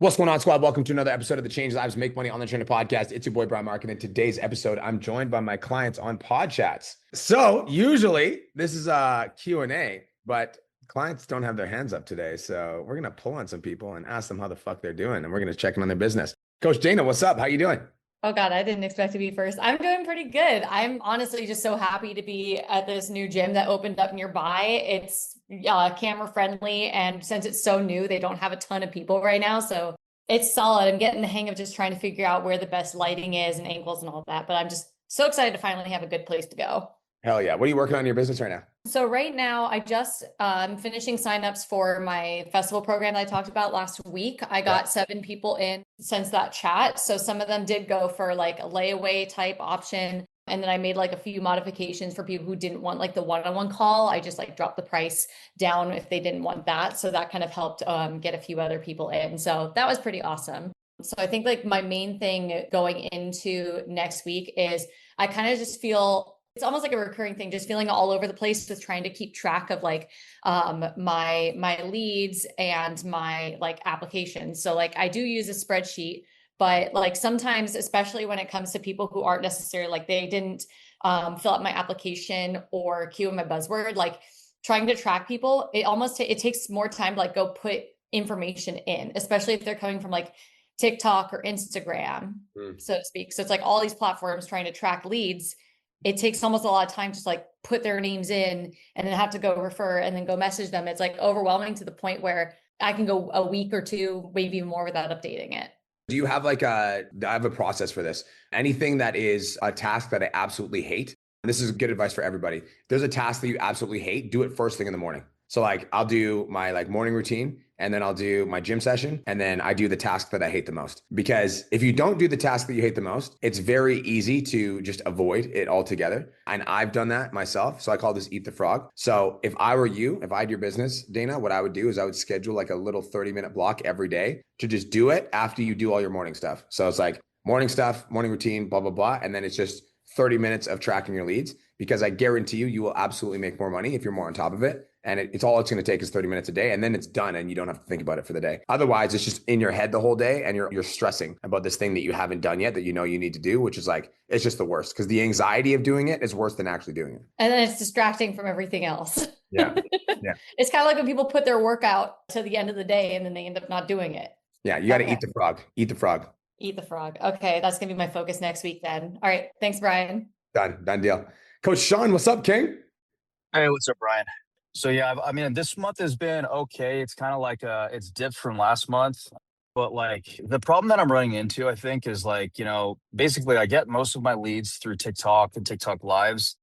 What's going on, squad? Welcome to another episode of the Change Lives Make Money on the Trainer podcast. It's your boy, Brian Mark. And in today's episode, I'm joined by my clients on Podchats. So usually this is a Q&A, but clients don't have their hands up today. So we're going to pull on some people and ask them how the fuck they're doing. And we're going to check in on their business. Coach Dana, what's up? How you doing? Oh God, I didn't expect to be first. I'm doing pretty good. I'm honestly just so happy to be at this new gym that opened up nearby. It's camera friendly. And since it's so new, they don't have a ton of people right now. So it's solid. I'm getting the hang of just trying to figure out where the best lighting is and angles and all of that. But I'm just so excited to finally have a good place to go. Hell yeah. What are you working on in your business right now? So right now, I just finishing signups for my festival program that I talked about last week. I got 7 people in since that chat. So some of them did go for like a layaway type option. And then I made like a few modifications for people who didn't want like the one-on-one call. I just like dropped the price down if they didn't want that. So that kind of helped get a few other people in. So that was pretty awesome. So I think like my main thing going into next week is I kind of just feel it's almost like a recurring thing, just feeling all over the place with trying to keep track of like my leads and my like applications. So like I do use a spreadsheet, but like sometimes, especially when it comes to people who aren't necessarily like they didn't fill out my application or queue in my buzzword, like trying to track people, it takes more time to like go put information in, especially if they're coming from like TikTok or Instagram, so to speak. So it's like all these platforms trying to track leads. It takes almost a lot of time to just like put their names in and then have to go refer and then go message them. It's like overwhelming to the point where I can go a week or two, maybe even more without updating it. Do you have like I have a process for this. Anything that is a task that I absolutely hate, and this is good advice for everybody. If there's a task that you absolutely hate, do it first thing in the morning. So like I'll do my like morning routine and then I'll do my gym session and then I do the task that I hate the most. Because if you don't do the task that you hate the most, it's very easy to just avoid it altogether. And I've done that myself. So I call this eat the frog. So if I were you, if I had your business, Dana, what I would do is I would schedule like a little 30-minute block every day to just do it after you do all your morning stuff. So it's like morning stuff, morning routine, blah, blah, blah. And then it's just 30 minutes of tracking your leads, because I guarantee you, you will absolutely make more money if you're more on top of it. And it's all it's going to take is 30 minutes a day. And then it's done and you don't have to think about it for the day. Otherwise, it's just in your head the whole day and you're stressing about this thing that you haven't done yet that you know you need to do, which is like, it's just the worst because the anxiety of doing it is worse than actually doing it. And then it's distracting from everything else. Yeah. It's kind of like when people put their workout to the end of the day and then they end up not doing it. Yeah. You got to eat the frog. Eat the frog. Eat the frog. Okay. That's going to be my focus next week then. All right. Thanks, Brian. Done deal. Coach Sean, what's up, King? Hey, what's up, Brian? So yeah, I mean, this month has been okay. It's kind of like it's dipped from last month, but like the problem that I'm running into, I think, is like, basically I get most of my leads through TikTok and TikTok lives.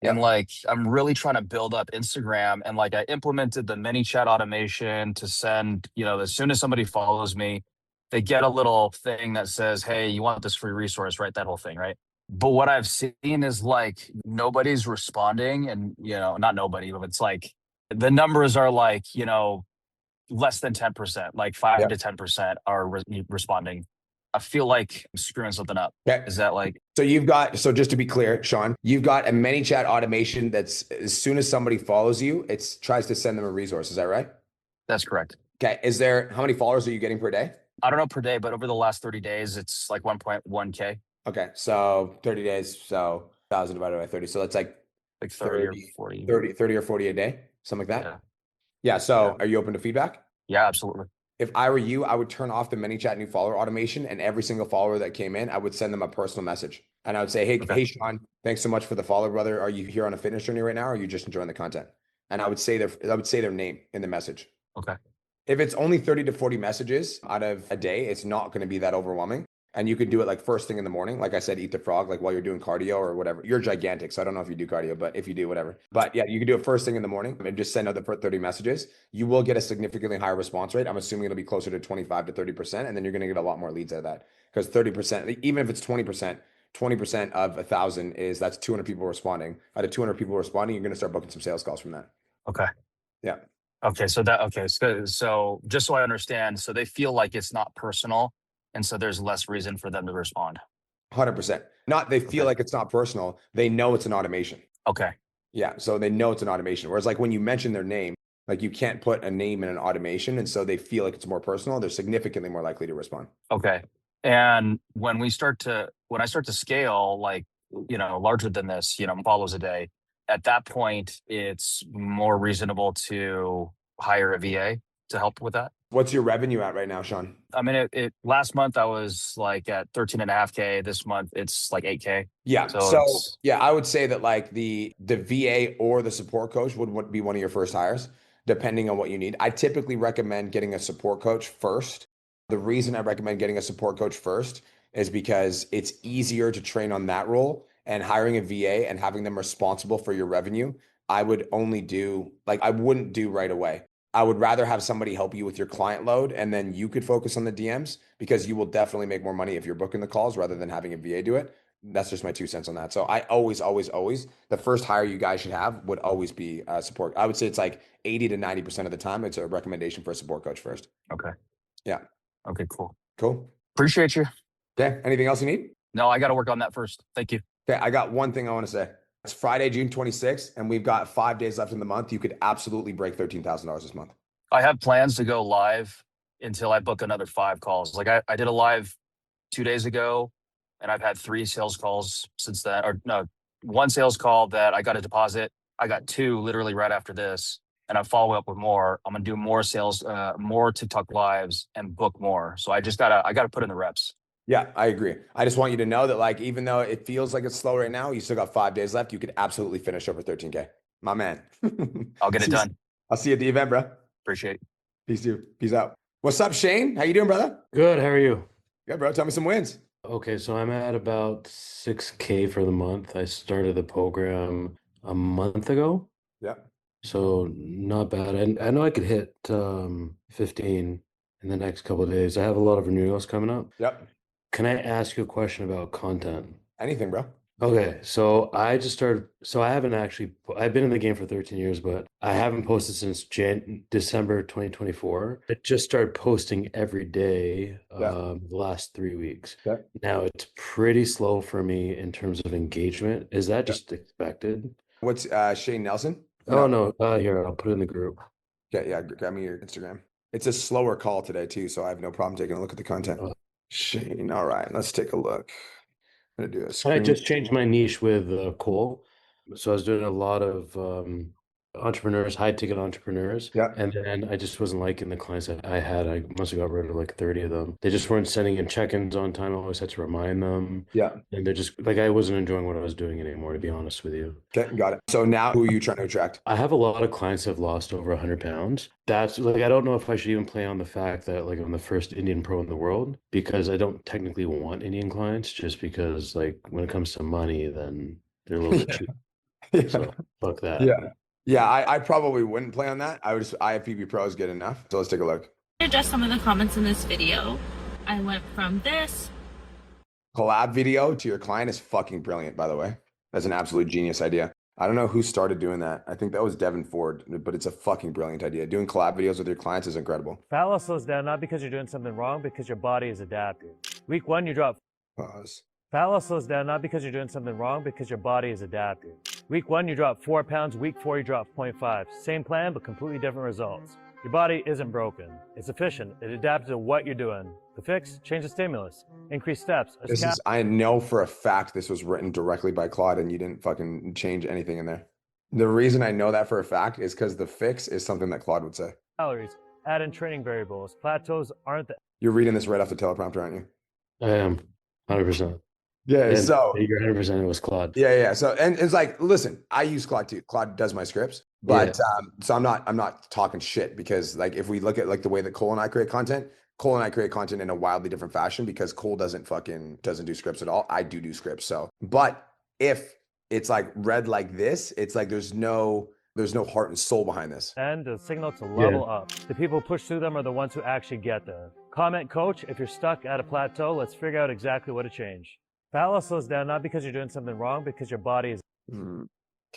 And like, I'm really trying to build up Instagram, and like I implemented the mini chat automation to send, as soon as somebody follows me, they get a little thing that says, hey, you want this free resource, right? That whole thing, right? But what I've seen is like nobody's responding, and not nobody, but it's like the numbers are like less than 10%, like 5 to 10% are responding. I feel like I'm screwing something up. Okay. Is that like so just to be clear, Sean, you've got a ManyChat automation that's as soon as somebody follows you, it tries to send them a resource. Is that right? That's correct. Okay. How many followers are you getting per day? I don't know per day, but over the last 30 days, it's like 1.1K. Okay. So 30 days, so 1,000 divided by 30. So that's like 30 or 40. 30 or 40 a day, something like that. Yeah. Yeah. So Are you open to feedback? Yeah, absolutely. If I were you, I would turn off the ManyChat new follower automation, and every single follower that came in, I would send them a personal message. And I would say, hey, Sean, thanks so much for the follow, brother. Are you here on a fitness journey right now? Or are you just enjoying the content? And I would say their name in the message. Okay. If it's only 30 to 40 messages out of a day, it's not going to be that overwhelming. And you could do it like first thing in the morning. Like I said, eat the frog, like while you're doing cardio or whatever. You're gigantic, so I don't know if you do cardio, but if you do, whatever. But yeah, you can do it first thing in the morning and just send out the 30 messages. You will get a significantly higher response rate. I'm assuming it'll be closer to 25 to 30%. And then you're going to get a lot more leads out of that. Because 30%, even if it's 20%, 20% of 1,000 that's 200 people responding. Out of 200 people responding, you're going to start booking some sales calls from that. Okay. Yeah. Okay. So so just so I understand, so they feel like it's not personal, and so there's less reason for them to respond. 100%. They feel like it's not personal. They know it's an automation. Okay. Yeah. So they know it's an automation. Whereas like when you mention their name, Like you can't put a name in an automation. And so they feel like it's more personal. They're significantly more likely to respond. Okay. And when I start to scale, like, larger than this, follows a day, at that point, it's more reasonable to hire a VA to help with that. What's your revenue at right now, Sean? I mean, it last month I was like at 13.5K. This month it's like 8K. Yeah. So So it's- yeah, I would say that like the VA or the support coach would be one of your first hires, depending on what you need. I typically recommend getting a support coach first. The reason I recommend getting a support coach first is because it's easier to train on that role, and hiring a VA and having them responsible for your revenue, I would only do like I wouldn't do right away. I would rather have somebody help you with your client load and then you could focus on the DMs, because you will definitely make more money if you're booking the calls rather than having a VA do it. That's just my 2 cents on that. So I always, the first hire you guys should have would always be support. I would say it's like 80 to 90% of the time, it's a recommendation for a support coach first. okay. Yeah. Okay, cool. Cool. Appreciate you. Okay. Anything else you need? No, I got to work on that first. Thank you. Okay. I got one thing I want to say. It's Friday, June 26th, and we've got 5 days left in the month. You could absolutely break $13,000 this month. I have plans to go live until I book another 5 calls. Like I did a live 2 days ago, and I've had 3 sales calls since then, or no, 1 sales call that I got a deposit. I got 2 literally right after this, and I'm following up with more. I'm gonna do more sales, more TikTok lives, and book more. So I gotta put in the reps. Yeah, I agree. I just want you to know that, like, even though it feels like it's slow right now, you still got 5 days left. You could absolutely finish over 13K. My man. I'll get it done. I'll see you at the event, bro. Appreciate it. Peace, dude. Peace out. What's up, Shane? How you doing, brother? Good. How are you? Good, bro. Tell me some wins. Okay, so I'm at about 6K for the month. I started the program a month ago, Yeah. so not bad. I know I could hit 15 in the next couple of days. I have a lot of renewals coming up. Yep. Can I ask you a question about content? Anything, bro. Okay, so I just started. So I haven't actually. I've been in the game for 13 years, but I haven't posted since December 2024. I just started posting every day Yeah. the last 3 weeks. Yeah. Now it's pretty slow for me in terms of engagement. Is that Yeah. just expected? What's Shane Nelson? Oh no, here, I'll put it in the group. Okay, yeah, grab me your Instagram. It's a slower call today too, so I have no problem taking a look at the content. Oh. Shane, all right, let's take a look. I'm gonna do a I screen. just changed my niche with Cole. So I was doing a lot of entrepreneurs, high ticket entrepreneurs. Yeah. And then I just wasn't liking the clients that I had. I must have got rid of like 30 of them. They just weren't sending in check-ins on time. I always had to remind them. Yeah. And they're just like, I wasn't enjoying what I was doing anymore, to be honest with you. Okay, got it. So now who are you trying to attract? I have a lot of clients that have lost over 100 pounds. That's like, I don't know if I should even play on the fact that like I'm the first Indian pro in the world, because I don't technically want Indian clients, just because like when it comes to money, then they're a little bit cheap. Yeah. So fuck that. Yeah. Yeah, I probably wouldn't play on that. IFBB Pro is good enough. So let's take a look. Address some of the comments in this video. I went from this. Collab video to your client is fucking brilliant, by the way. That's an absolute genius idea. I don't know who started doing that. I think that was Devin Ford, but it's a fucking brilliant idea. Doing collab videos with your clients is incredible. Fat loss slows down not because you're doing something wrong, because your body is adapting. Week 1, you drop. Pause. Fat loss slows down not because you're doing something wrong, because your body is adapting. Week 1, you drop 4 pounds. Week 4, you drop 0.5. Same plan, but completely different results. Your body isn't broken. It's efficient. It adapted to what you're doing. The fix, change the stimulus, increase steps. I know for a fact this was written directly by Claude and you didn't fucking change anything in there. The reason I know that for a fact is because the fix is something that Claude would say. Calories, add in training variables. Plateaus aren't the You're reading this right off the teleprompter, aren't you? I am 100%. Yeah. And So you're 100%. It was Claude. yeah. So, and it's like, listen, I use Claude too. Claude does my scripts, but so I'm not talking shit, because like, if we look at like the way that Cole and I create content in a wildly different fashion, because Cole doesn't do scripts at all. I do scripts. So, but if it's like read like this, it's like, there's no heart and soul behind this. and the signal to level up. The people who push through them are the ones who actually get there. Comment, coach, if you're stuck at a plateau, let's figure out exactly what to change. Fat loss slows down not because you're doing something wrong, because your body is.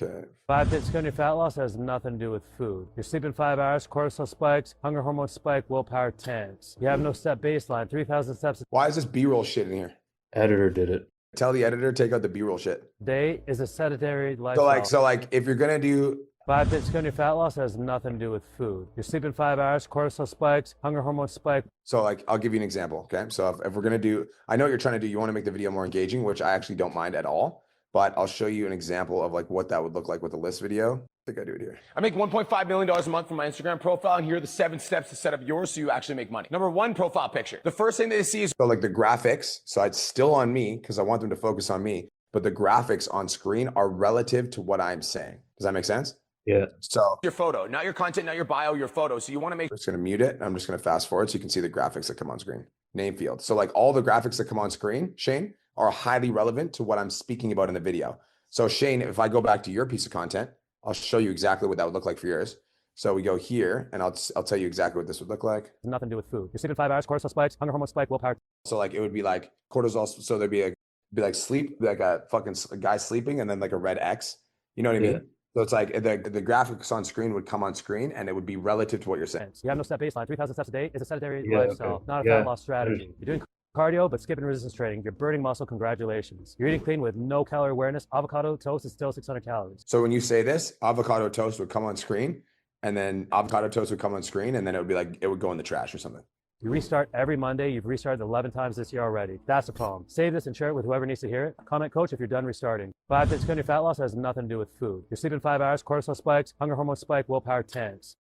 Okay. 5 days ago, your fat loss has nothing to do with food. You're sleeping 5 hours, cortisol spikes, hunger hormone spike, willpower tanks. You have no step baseline, 3,000 steps Why is this B-roll shit in here? Editor did it. Tell the editor, take out the B-roll shit. a day is a sedentary lifestyle. So like if you're gonna do 5 tips to your fat loss has nothing to do with food. You're sleeping 5 hours, cortisol spikes, hunger hormones spike. So like, I'll give you an example. Okay. So if we're going to do, I know what you're trying to do. You want to make the video more engaging, which I actually don't mind at all, but I'll show you an example of like what that would look like with a list video. I think I do it here. I make $1.5 million a month from my Instagram profile, and here are the 7 steps to set up yours so you actually make money. Number 1, profile picture. The first thing they see is So like the graphics, so it's still on me because I want them to focus on me, but the graphics on screen are relative to what I'm saying. Does that make sense? Yeah. So your photo, not your content, not your bio, your photo. So you want to make I'm just going to mute it. And I'm just going to fast forward so you can see the graphics that come on screen. Name field. So like all the graphics that come on screen, Shane, are highly relevant to what I'm speaking about in the video. So Shane, if I go back to your piece of content, I'll show you exactly what that would look like for yours. So we go here and I'll tell you exactly what this would look like. Nothing to do with food. You're sleeping 5 hours, cortisol spikes, hunger hormone spike, willpower. So like it would be like cortisol. So there'd be like sleep, like a fucking guy sleeping and then like a red X. You know what I mean? Yeah. So it's like the graphics on screen would come on screen and it would be relative to what you're saying. You have no step baseline. 3,000 steps a day is a sedentary Yeah, lifestyle, okay. not a Yeah. fat loss strategy. You're doing cardio, but skipping resistance training. You're burning muscle. Congratulations. You're eating clean with no calorie awareness. Avocado toast is still 600 calories. So when you say this, avocado toast would come on screen and then avocado toast would come on screen and then it would be like, it would go in the trash or something. You restart every Monday. You've restarted 11 times this year already. That's the problem. Save this and share it with whoever needs to hear it. Comment, coach, if you're done restarting. 5 tips to your fat loss has nothing to do with food. You're sleeping 5 hours, cortisol spikes, hunger hormone spike, willpower tanks.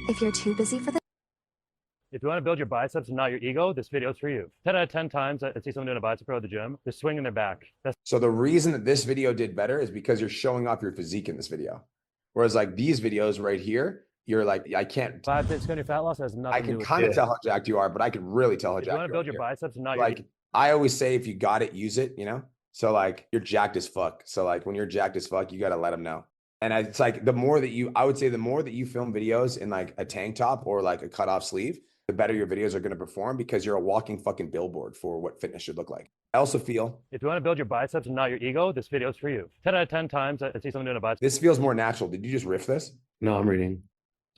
If you're too busy for the If you want to build your biceps and not your ego, this video is for you. 10 out of 10 times I see someone doing a bicep curl at the gym, they're swinging their back. That's So the reason that this video did better is because you're showing off your physique in this video. Whereas like these videos right here, you're like, I can't, 5 tips to your fat loss has nothing I to do can with kind of food. tell how jacked you are, but I can really tell how If you jacked want to you are build your here. biceps and not your Like I always say, if you got it, use it, you know? So like you're jacked as fuck. So like when you're jacked as fuck, you got to let them know. And it's like I would say the more that you film videos in like a tank top or like a cut off sleeve, the better your videos are going to perform because you're a walking fucking billboard for what fitness should look like. I also feel If you want to build your biceps and not your ego, this video is for you. 10 out of 10 times I see someone doing a bicep this feels more natural. Did you just riff this? No, I'm reading.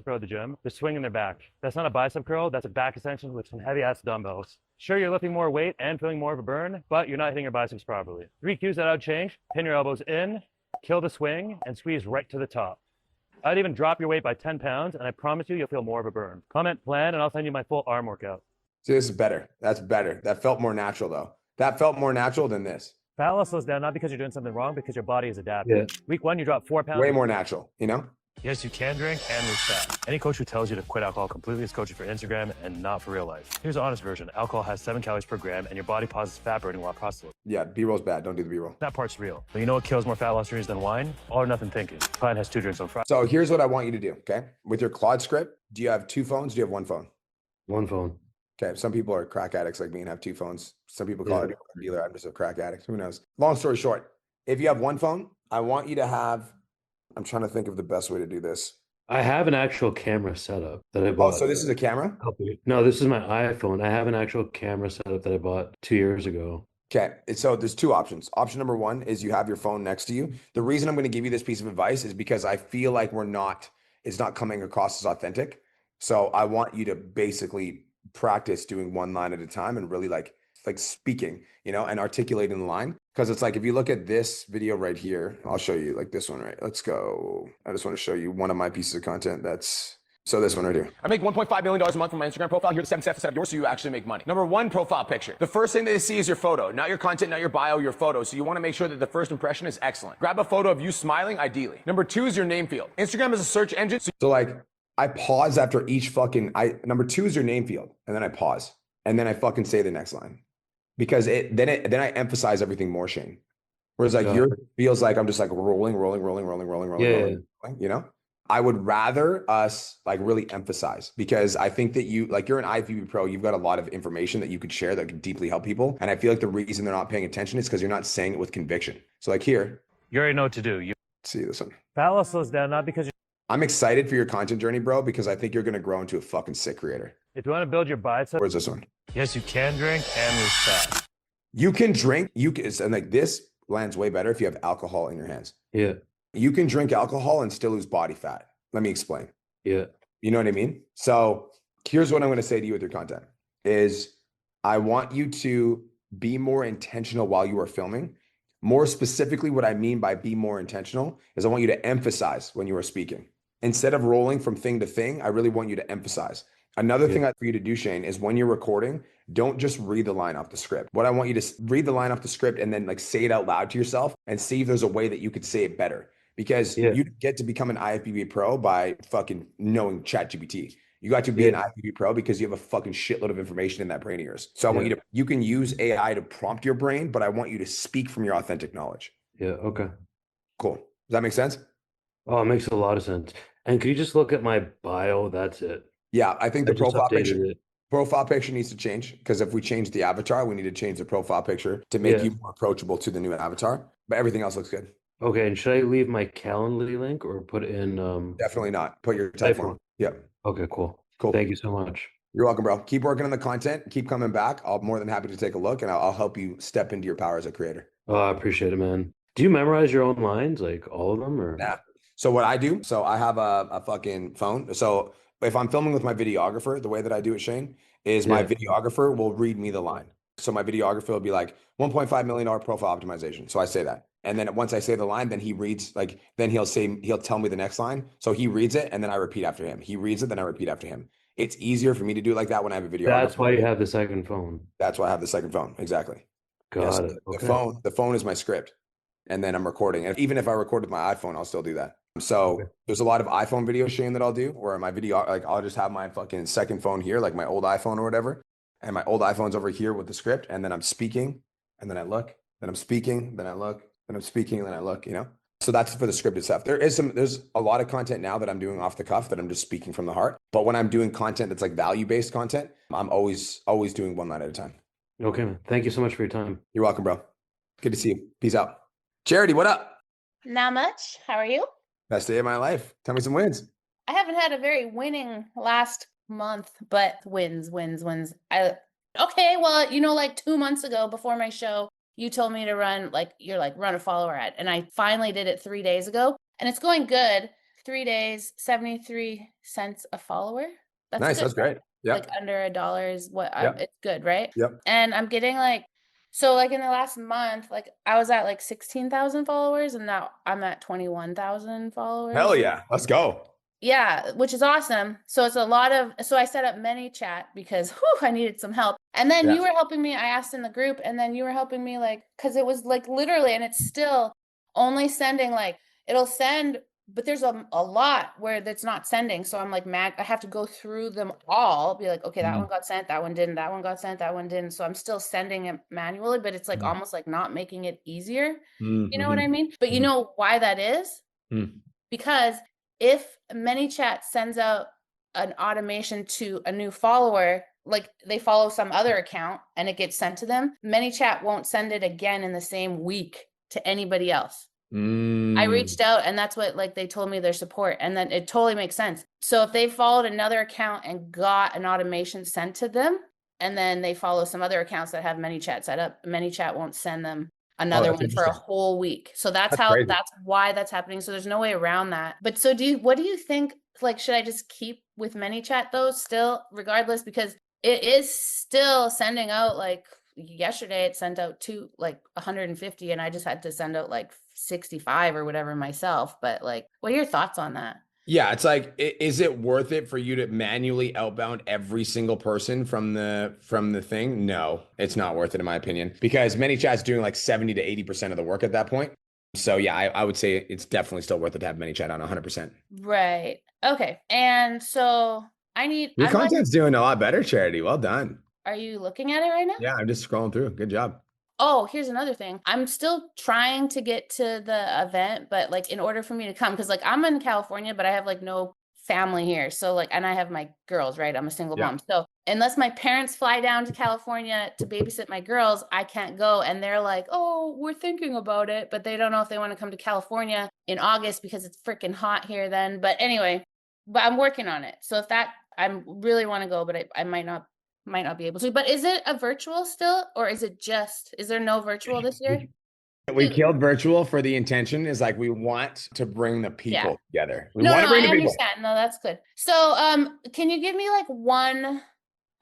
curl at the gym, they're swinging their back. That's not a bicep curl, that's a back extension with some heavy ass dumbbells. Sure, you're lifting more weight and feeling more of a burn, but you're not hitting your biceps properly. 3 cues that I would change: pin your elbows in, kill the swing, and squeeze right to the top. I'd even drop your weight by 10 pounds, and I promise you'll feel more of a burn. Comment plan, and I'll send you my full arm workout. See, this is better. That's better. That felt more natural though. That felt more natural than this. Fat loss slows down not because you're doing something wrong, because your body is adapting. Yeah. Week 1, you drop 4 pounds. Way more natural, you know? Yes, you can drink and lose fat. Any coach who tells you to quit alcohol completely is coaching for Instagram and not for real life. Here's the honest version. Alcohol has 7 calories per gram, and your body pauses fat burning while processing. Yeah, B-roll's bad. Don't do the B-roll. That part's real. But you know what kills more fat loss dreams than wine? All or nothing thinking. Client has 2 drinks on Friday. So here's what I want you to do, okay? With your Claude script, do you have 2 phones? Do you have 1 phone? One phone. Okay, some people are crack addicts like me and have 2 phones. Some people call Yeah. it a dealer. I'm just a crack addict. Who knows? Long story short, if you have 1 phone, I want you to have, I'm trying to think of the best way to do this. I have an actual camera setup that I Oh, bought. so this is a camera? No, this is my iPhone. I have an actual camera setup that I bought 2 years ago. Okay, so there's 2 options. Option number 1 is you have your phone next to you. The reason I'm going to give you this piece of advice is because I feel like it's not coming across as authentic. So I want you to basically practice doing 1 line at a time and really like speaking, you know, and articulating the line. Because it's like, if you look at this video right here, I'll show you like this one, right? Let's go. I just want to show you one of my pieces of content so this one right here. I make $1.5 million a month from my Instagram profile. Here are the 7 steps to set up yours so you actually make money. Number 1, profile picture. The first thing they see is your photo, not your content, not your bio, your photo. So you want to make sure that the first impression is excellent. Grab a photo of you smiling, ideally. Number 2 is your name field. Instagram is a search engine. So like I pause after each number 2 is your name field. And then I pause. And then I fucking say the next line. Because then I emphasize everything more, Shane. Whereas like Yeah. yours feels like I'm just like rolling, Yeah. you know? I would rather us like really emphasize, because I think that you're an IFBB pro, you've got a lot of information that you could share that could deeply help people. And I feel like the reason they're not paying attention is because you're not saying it with conviction. So like here, You already know what to do. see this one. Fat loss slows down not because I'm excited for your content journey, bro, because I think you're going to grow into a fucking sick creator. if you want to build your biceps, Where's this one? yes, you can drink and lose fat. You can drink, and like this lands way better if you have alcohol in your hands. Yeah. You can drink alcohol and still lose body fat. Let me explain. Yeah. You know what I mean? So here's what I'm going to say to you with your content is I want you to be more intentional while you are filming More specifically, what I mean by be more intentional is I want you to emphasize when you are speaking. Instead of rolling from thing to thing, I really want you to emphasize. Another thing for you to do, Shane, is when you're recording, don't just read the line off the script. What I want you to read the line off the script and then like say it out loud to yourself and see if there's a way that you could say it better. Because you get to become an IFBB pro by fucking knowing ChatGPT. You got to be an IFBB pro because you have a fucking shitload of information in that brain of yours. So I want you can use AI to prompt your brain, but I want you to speak from your authentic knowledge. Yeah. Okay. Cool. Does that make sense? Oh, it makes a lot of sense. And can you just look at my bio? That's it. Yeah. I think I the just profile picture needs to change, because if we change the avatar, we need to change the profile picture to make you more approachable to the new avatar. But everything else looks good. Okay. And should I leave my Calendly link or put in Definitely not. Put your Typeform. Yeah. Okay, cool. Cool. Thank you so much. You're welcome, bro. Keep working on the content. Keep coming back. I'm more than happy to take a look, and I'll help you step into your power as a creator. Oh, I appreciate it, man. Do you memorize your own lines, like all of them, or? Nah. So what I do, so I have a fucking phone. So if I'm filming with my videographer, the way that I do it, Shane, is my videographer will read me the line. So my videographer will be like $1.5 million profile optimization. So I say that. And then once I say the line, then he reads, like, then he'll tell me the next line. So he reads it and then I repeat after him. He reads it, then I repeat after him. It's easier for me to do it like that when I have a videographer. That's why you have the second phone. That's why I have the second phone. Exactly. Got it. Okay. The phone is my script. And then I'm recording. And even if I record with my iPhone, I'll still do that. So there's a lot of iPhone video, Shane, that I'll do, where my video, like I'll just have my fucking second phone here, like my old iPhone or whatever. And my old iPhone's over here with the script. And then I'm speaking and then I look, then I'm speaking, then I look, then I'm speaking, and then I look, you know? So that's for the scripted stuff. There's a lot of content now that I'm doing off the cuff that I'm just speaking from the heart. But when I'm doing content that's like value-based content, I'm always doing one line at a time. Okay, man. Thank you so much for your time. You're welcome, bro. Good to see you. Peace out. Charity, what up? Not much. How are you? Best day of my life. Tell me some wins. I haven't had a very winning last month, but wins. Okay, well, like 2 months ago before my show, you told me to run a follower ad. And I finally did it 3 days ago. And it's going good. 3 days, 73 cents a follower. That's nice. good, That's great. Yeah. Like under $1 is what it's good, right? Yep. And I'm getting in the last month, I was at 16,000 followers and now I'm at 21,000 followers. Hell yeah. Let's go. Yeah, which is awesome. So it's so I set up ManyChat because I needed some help. And then you were helping me. I asked in the group and then you were helping me because it was literally, and it's still only sending it'll send, but there's a lot where that's not sending. So I'm mad. I have to go through them all, be like, okay, that one got sent, that one didn't, that one got sent, that one didn't. So I'm still sending it manually, but it's almost not making it easier. You know what I mean? But you know why that is? Because if ManyChat sends out an automation to a new follower, they follow some other account and it gets sent to them, ManyChat won't send it again in the same week to anybody else. I reached out and that's what they told me their support, and then it totally makes sense. So if they followed another account and got an automation sent to them, and then they follow some other accounts that have ManyChat set up, ManyChat won't send them another one for a whole week. So that's why that's happening. So there's no way around that. But so what do you think? Should I just keep with ManyChat though, still, regardless? Because it is still sending out yesterday it sent out 150 and I just had to send out 65 or whatever myself. But what are your thoughts on that? Yeah, it's is it worth it for you to manually outbound every single person from the thing? No, it's not worth it in my opinion, because ManyChat's doing 70 to 80% of the work at that point. So yeah, I would say it's definitely still worth it to have ManyChat on 100%. Right. Okay. And so your content's doing a lot better, Charity. Well done. Are you looking at it right now? Yeah, I'm just scrolling through. Good job. Oh, here's another thing. I'm still trying to get to the event, but in order for me to come, because I'm in California, but I have no family here. So and I have my girls, right? I'm a single mom. So unless my parents fly down to California to babysit my girls, I can't go. And they're oh, we're thinking about it, but they don't know if they want to come to California in August because it's freaking hot here then. But anyway, I'm working on it. So if I really want to go, but I might not be able to. But is it a virtual still, or is there no virtual this year? We killed virtual for the intention is we want to bring the people together. I understand. No, that's good. So can you give me one?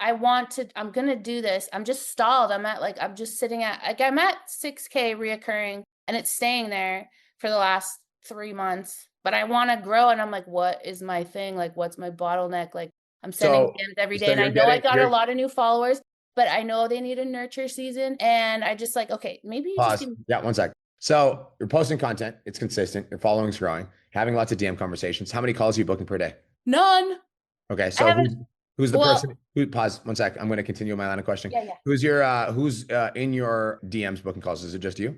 I'm gonna do this. I'm just stalled. I'm just sitting at I'm at 6K reoccurring and it's staying there for the last 3 months. But I want to grow, and I'm like, what is my thing? Like, what's my bottleneck? Like, I'm sending So, DMs every day, so and I you're know I getting, got a you're, lot of new followers, but I know they need a nurture season, and I just like, okay, maybe you just pause. give me Yeah, one sec. So you're posting content. It's consistent. Your following's growing. Having lots of DM conversations. How many calls are you booking per day? none. Okay, I so haven't. who's the Well, person? Who? Pause. One sec. I'm going to continue my line of questioning. yeah. Who's in your DMs booking calls? Is it just you?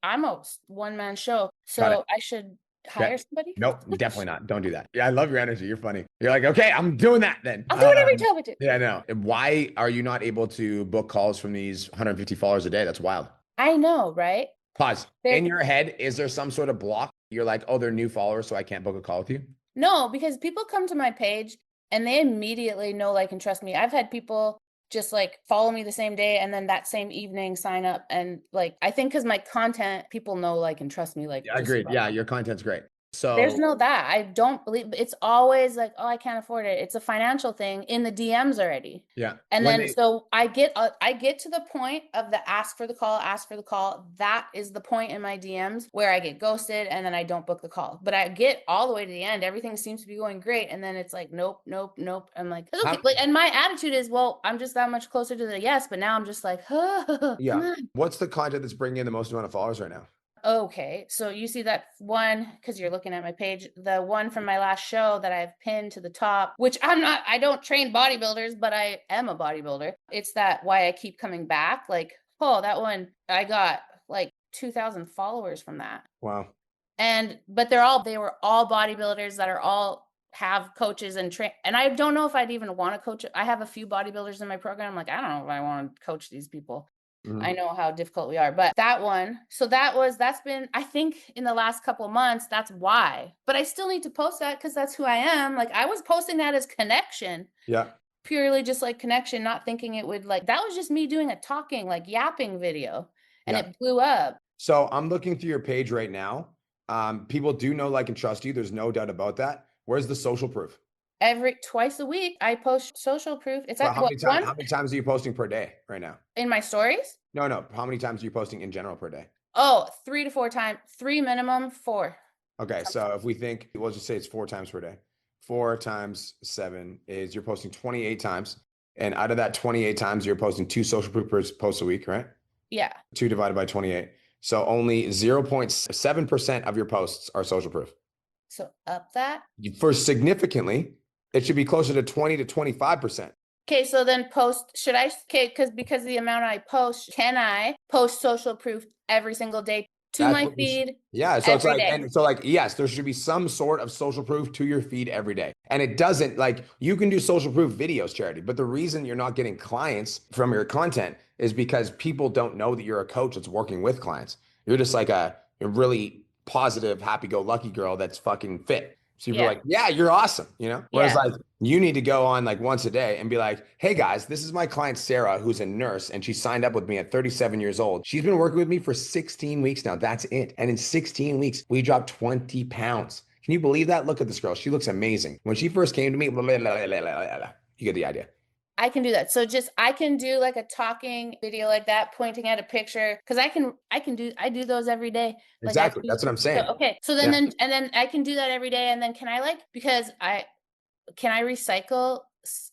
I'm a one-man show, Got it. so I should Okay. hire somebody. Nope, definitely not. Don't do that. Yeah, I love your energy. You're funny. You're like, okay, I'm doing that then. I'll do it every time I do. Yeah, no. Why are you not able to book calls from these 150 followers a day? That's wild. I know, right? Pause. There- In your head, is there some sort of block? You're like, oh, they're new followers, so I can't book a call with you? No, because people come to my page and they immediately know, like, and trust me. I've had people just like follow me the same day and then that same evening sign up, and like, I think because my content, people know, like, and trust me. Like, Yeah, just agreed. from- Yeah, your content's great. So There's no that. I don't believe it's always like, oh, I can't afford it. It's a financial thing in the DMs already. yeah. And When then so I get to the point of the ask for the call. That is the point in my DMs where I get ghosted and then I don't book the call. But I get all the way to the end. Everything seems to be going great. And then it's like, nope. I'm like, okay. Like, and my attitude is, well, I'm just that much closer to the yes. But now I'm just like, come Yeah. on. What's the content that's bringing in the most amount of followers right now? Okay, so you see that one, because you're looking at my page, the one from my last show that I've pinned to the top, which I don't train bodybuilders, but I am a bodybuilder. It's that why I keep coming back. Like, oh, that one, I got like 2,000 followers from that. Wow. But they were all bodybuilders that are all have coaches and train. And I don't know if I'd even want to coach. I have a few bodybuilders in my program. I'm like, I don't know if I want to coach these people. Mhm. I know how difficult we are, but that one, so that's been, I think in the last couple of months, that's why, but I still need to post that because that's who I am. Like, I was posting that as connection, Yeah. purely just like connection, not thinking it would, like, that was just me doing a talking, like yapping video, and Yeah. it blew up. So I'm looking through your page right now. People do know, like, and trust you. There's no doubt about that. Where's the social proof? Twice a week, I post social proof. It's Well, like how many times are you posting per day right now? in my stories. No. How many times are you posting in general per day? Oh, 3 to 4 times, 3 minimum, 4. Okay, so if we think, we'll just say it's 4 times per day. 4 times 7 is you're posting 28 times. And out of that 28 times, you're posting 2 social proof posts a week, right? Yeah. 2 divided by 28. So only 0.7% of your posts are social proof. So up that. For significantly, it should be closer to 20 to 25%. Okay, so then because the amount I post, can I post social proof every single day to That's my what we feed? Yeah, so it's every like, day. and so like, yes, there should be some sort of social proof to your feed every day. And it doesn't, like, you can do social proof videos, Charity, but the reason you're not getting clients from your content is because people don't know that you're a coach that's working with clients. You're just like a really positive, happy-go-lucky girl that's fucking fit. So you're Yeah. like, yeah, you're awesome, you know? Whereas Yeah. like, you need to go on like once a day and be like, hey guys, this is my client, Sarah, who's a nurse, and she signed up with me at 37 years old. She's been working with me for 16 weeks now. That's it. And in 16 weeks, we dropped 20 pounds. Can you believe that? Look at this girl. She looks amazing. When she first came to me, blah, blah, blah, blah, blah, blah. You get the idea. I can do that. So I can do like a talking video like that, pointing at a picture, because I do those every day. Like, Exactly. That's what I'm saying. Okay. So then, Yeah. then I can do that every day. And then can I recycle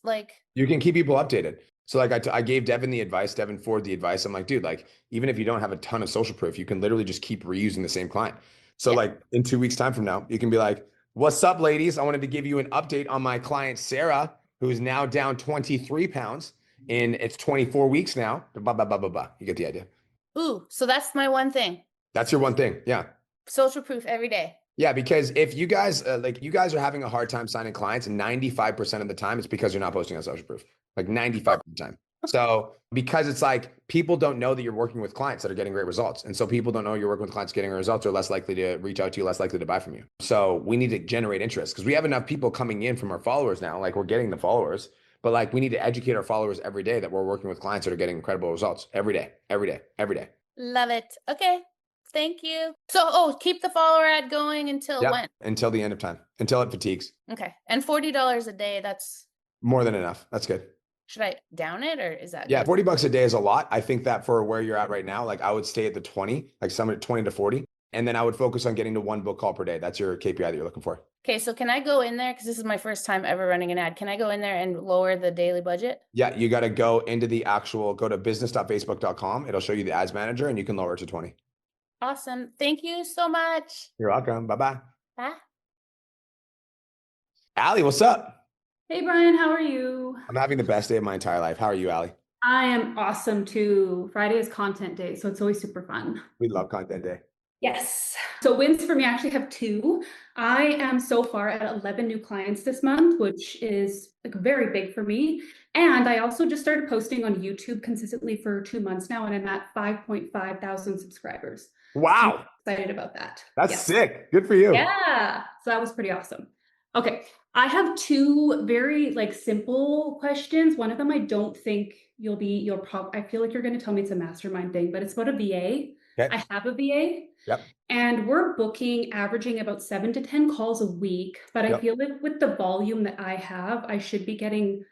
like, You can keep people updated. So like I gave Devin the advice, Devin Ford the advice. I'm like, dude, like, even if you don't have a ton of social proof, you can literally just keep reusing the same client. So Yeah. like in 2 weeks time from now, you can be like, what's up, ladies? I wanted to give you an update on my client, Sarah, who's now down 23 pounds and it's 24 weeks now. Blah, blah, blah, blah, blah. You get the idea. ooh, so that's my one thing. That's your one thing. Yeah. Social proof every day. Yeah, because if you guys you guys are having a hard time signing clients, and 95% of the time it's because you're not posting on social proof. Like 95% of the time. So because it's like people don't know that you're working with clients that are getting great results. And so people don't know you're working with clients getting results are less likely to reach out to you, less likely to buy from you. So we need to generate interest because we have enough people coming in from our followers now. Like we're getting the followers, but like we need to educate our followers every day that we're working with clients that are getting incredible results every day, every day, every day. Love it. Okay. Thank you. So, keep the follower ad going until Yeah, when? until the end of time, until it fatigues. Okay. And $40 a day, that's More than enough. That's good. should I down it or is that Yeah, good? 40 bucks a day is a lot. I think that for where you're at right now, like I would stay at the 20, like some at 20 to 40. And then I would focus on getting to one book call per day. That's your KPI that you're looking for. Okay, so can I go in there? Because this is my first time ever running an ad. Can I go in there and lower the daily budget? Yeah, you got to go into the actual, go to business.facebook.com. It'll show you the ads manager and you can lower it to 20. Awesome. Thank you so much. You're welcome. Bye-bye. Bye. Allie, what's up? Hey Brian, how are you? I'm having the best day of my entire life. How are you, Allie? I am awesome too. Friday is content day, so it's always super fun. We love content day. Yes. So wins for me, I actually have 2. I am so far at 11 new clients this month, which is like very big for me. And I also just started posting on YouTube consistently for 2 months now, and I'm at 5.5 thousand subscribers. Wow. I'm excited about that. That's Yes. sick. Good for you. Yeah. So that was pretty awesome. Okay. I have 2 very like simple questions. One of them I don't think I feel like you're going to tell me it's a mastermind thing, but it's about a VA. Okay. I have a VA. Yep. And we're averaging about 7 to 10 calls a week. But I Yep. feel like with the volume that I have, I should be getting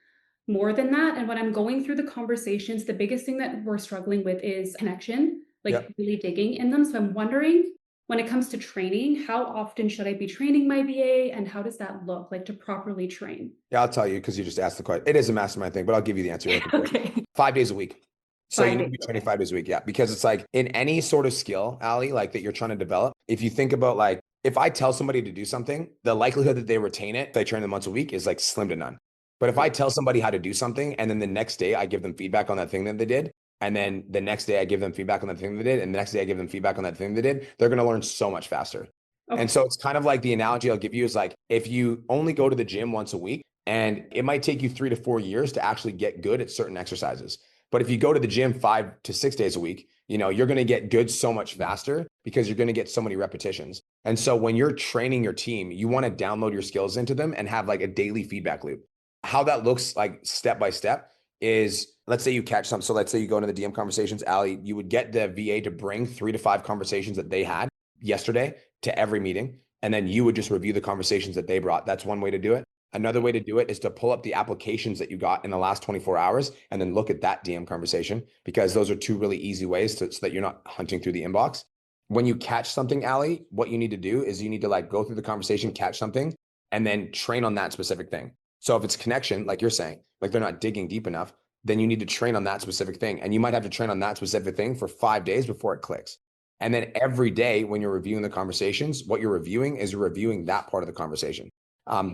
more than that. And when I'm going through the conversations, the biggest thing that we're struggling with is connection, like Yep. really digging in them. So I'm wondering, when it comes to training, how often should I be training my VA and how does that look like to properly train? Yeah, I'll tell you because you just asked the question. It is a mastermind thing, but I'll give you the answer. You're looking for. Okay. 5 days a week. So 5 you need to be days, training okay. 5 days a week. Yeah. Because it's like in any sort of skill, Allie, like that you're trying to develop, if you think about like, if I tell somebody to do something, the likelihood that they retain it, if they train them once a week is like slim to none. But if I tell somebody how to do something and then the next day I give them feedback on that thing that they did, and then the next day I give them feedback on that thing they did, and the next day I give them feedback on that thing they did, they're going to learn so much faster. Okay. And so it's kind of like the analogy I'll give you is like, if you only go to the gym once a week and it might take you 3 to 4 years to actually get good at certain exercises. But if you go to the gym 5 to 6 days a week, you're going to get good so much faster because you're going to get so many repetitions. And so when you're training your team, you want to download your skills into them and have like a daily feedback loop. How that looks like step by step is, let's say you catch some. So let's say you go into the DM conversations, Allie, you would get the VA to bring 3 to 5 conversations that they had yesterday to every meeting. And then you would just review the conversations that they brought. That's one way to do it. Another way to do it is to pull up the applications that you got in the last 24 hours and then look at that DM conversation, because those are 2 really easy ways so that you're not hunting through the inbox. When you catch something, Allie, what you need to do is you need to like go through the conversation, catch something, and then train on that specific thing. So if it's connection, like you're saying, like they're not digging deep enough, then you need to train on that specific thing. And you might have to train on that specific thing for 5 days before it clicks. And then every day when you're reviewing the conversations, what you're reviewing is you're reviewing that part of the conversation.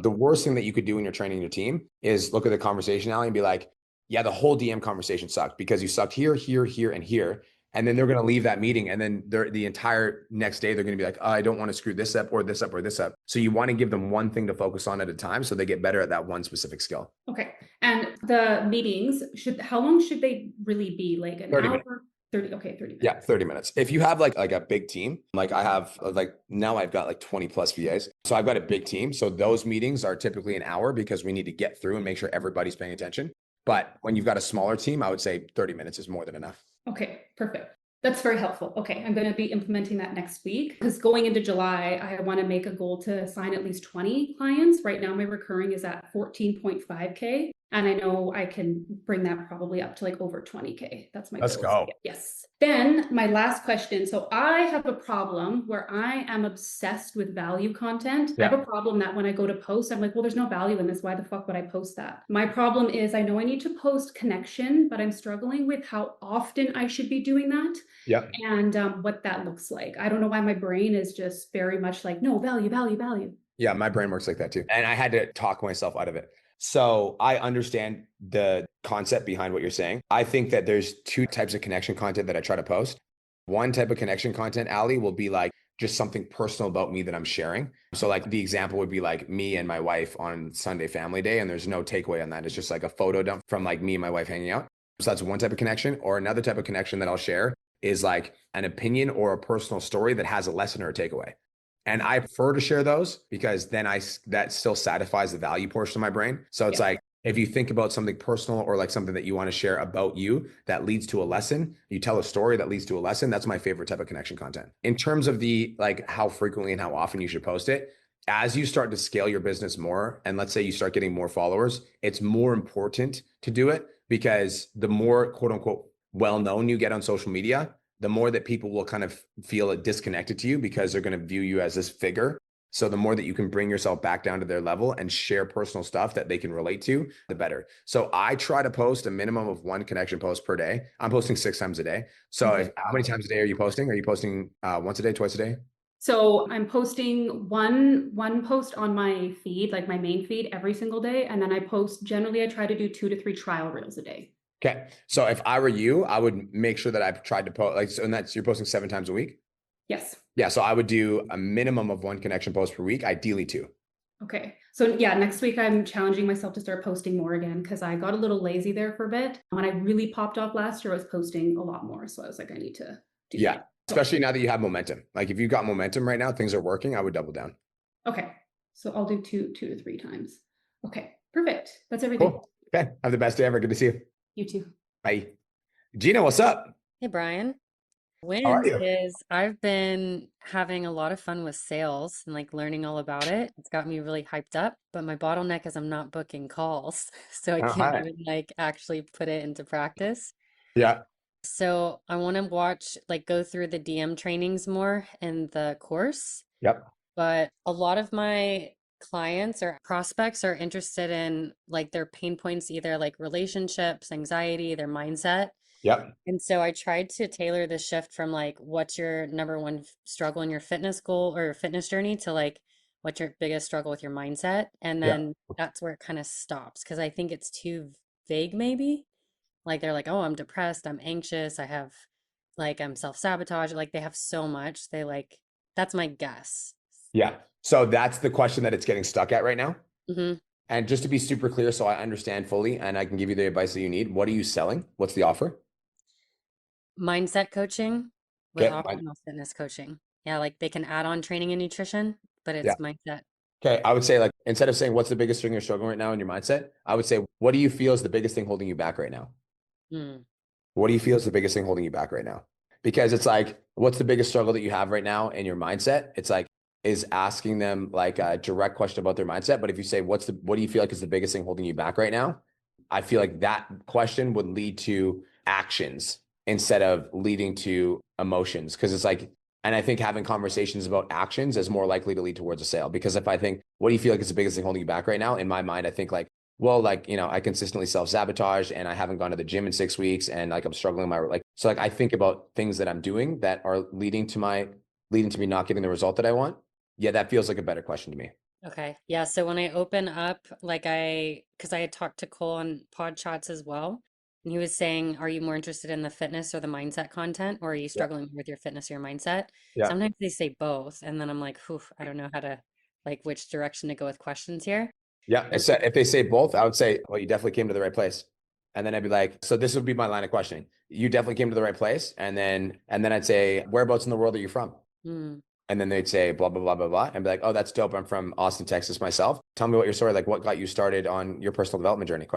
The worst thing that you could do when you're training your team is look at the conversation, Allie, and be like, yeah, the whole DM conversation sucked because you sucked here, here, here, and here. And then they're going to leave that meeting. And then the entire next day, they're going to be like, oh, I don't want to screw this up or this up or this up. So you want to give them one thing to focus on at a time so they get better at that one specific skill. Okay. And the meetings, how long should they really be? Like an 30 hour? minutes. 30. Okay. 30 minutes. Yeah, 30 minutes. If you have like a big team, like I have, like now I've got like 20 plus VAs. So I've got a big team. So those meetings are typically an hour because we need to get through and make sure everybody's paying attention. But when you've got a smaller team, I would say 30 minutes is more than enough. Okay. Perfect. That's very helpful. Okay. I'm going to be implementing that next week because going into July, I want to make a goal to sign at least 20 clients. Right now, my recurring is at 14.5K. And I know I can bring that probably up to like over 20K. That's my Let's goal. go. Yes. Then my last question. So I have a problem where I am obsessed with value content. I have a problem that when I go to post, I'm like, well, there's no value in this. Why the fuck would I post that? My problem is I know I need to post connection, but I'm struggling with how often I should be doing that. Yeah. And what that looks like. I don't know why my brain is just very much like, no, value, value, value. Yeah, my brain works like that too. And I had to talk myself out of it. So I understand the concept behind what you're saying. I think that there's 2 types of connection content that I try to post. One type of connection content, Allie, will be like just something personal about me that I'm sharing. So like the example would be like me and my wife on Sunday family day, and there's no takeaway on that. It's just like a photo dump from like me and my wife hanging out. So that's one type of connection. Or another type of connection that I'll share is like an opinion or a personal story that has a lesson or a takeaway. And I prefer to share those because then that still satisfies the value portion of my brain. So it's like, if you think about something personal or like something that you want to share about you that leads to a lesson, you tell a story that leads to a lesson. That's my favorite type of connection content. In terms of the like how frequently and how often you should post it, as you start to scale your business more, and let's say you start getting more followers, it's more important to do it, because the more quote unquote well-known you get on social media, the more that people will kind of feel it disconnected to you, because they're going to view you as this figure. So the more that you can bring yourself back down to their level and share personal stuff that they can relate to, the better. So I try to post a minimum of 1 connection post per day. I'm posting 6 times a day. So how many times a day are you posting? Are you posting once a day, twice a day? So I'm posting one post on my feed, like my main feed, every single day. And then I try to do 2 to 3 trial reels a day. Okay. So if I were you, I would make sure that I've tried to post, like, so, and that's, you're posting 7 times a week? Yes. Yeah. So I would do a minimum of 1 connection post per week, ideally 2. Okay. So yeah, next week I'm challenging myself to start posting more again, because I got a little lazy there for a bit. When I really popped off last year, I was posting a lot more. So I was like, I need to do that. Especially now that you have momentum. Like if you've got momentum right now, things are working, I would double down. Okay. So I'll do 2 to 3 times. Okay. Perfect. That's everything. Cool. Okay. Have the best day ever. Good to see you. You too. Bye. Gina, what's up? Hey, Brian. How are Wins you? is I've been having a lot of fun with sales and like learning all about it. It's got me really hyped up, but my bottleneck is I'm not booking calls. So I Oh, can't hi. even like actually put it into practice. Yeah. So I want to go through the DM trainings more in the course. Yep. But a lot of my clients or prospects are interested in like their pain points, either like relationships, anxiety, their mindset. Yep. And so I tried to tailor the shift from like, what's your number one struggle in your fitness goal or fitness journey to like, what's your biggest struggle with your mindset? And then that's where it kind of stops, because I think it's too vague, maybe. Like they're like, oh, I'm depressed, I'm anxious, I'm self-sabotage. Like they have so much. That's my guess. Yeah. So that's the question that it's getting stuck at right now. Mm-hmm. And just to be super clear, so I understand fully and I can give you the advice that you need. What are you selling? What's the offer? Mindset coaching with Okay. optimal fitness coaching. Yeah, like they can add on training and nutrition, but it's mindset. Okay. I would say, like, instead of saying what's the biggest thing you're struggling right now in your mindset, I would say, what do you feel is the biggest thing holding you back right now? What do you feel is the biggest thing holding you back right now? Because it's like, what's the biggest struggle that you have right now in your mindset? It's like, is asking them like a direct question about their mindset. But if you say, what do you feel like is the biggest thing holding you back right now? I feel like that question would lead to actions instead of leading to emotions. Cause it's like, and I think having conversations about actions is more likely to lead towards a sale. Because if I think, what do you feel like is the biggest thing holding you back right now? In my mind, I think like, well, like, you know, I consistently self-sabotage and I haven't gone to the gym in 6 weeks and like I'm struggling so like I think about things that I'm doing that are leading to me not getting the result that I want. Yeah, that feels like a better question to me. Okay. Yeah. So when I open up, because I had talked to Cole on pod chats as well, and he was saying, are you more interested in the fitness or the mindset content, or are you struggling with your fitness or your mindset? Yeah. Sometimes they say both. And then I'm like, I don't know how to, which direction to go with questions here. Yeah. If they say both, I would say, well, you definitely came to the right place. And then I'd be like, so this would be my line of questioning. You definitely came to the right place. And then I'd say, whereabouts in the world are you from? And then they'd say, blah, blah, blah, blah, blah. And be like, oh, that's dope. I'm from Austin, Texas myself. Tell me what your story, like what got you started on your personal development journey, ?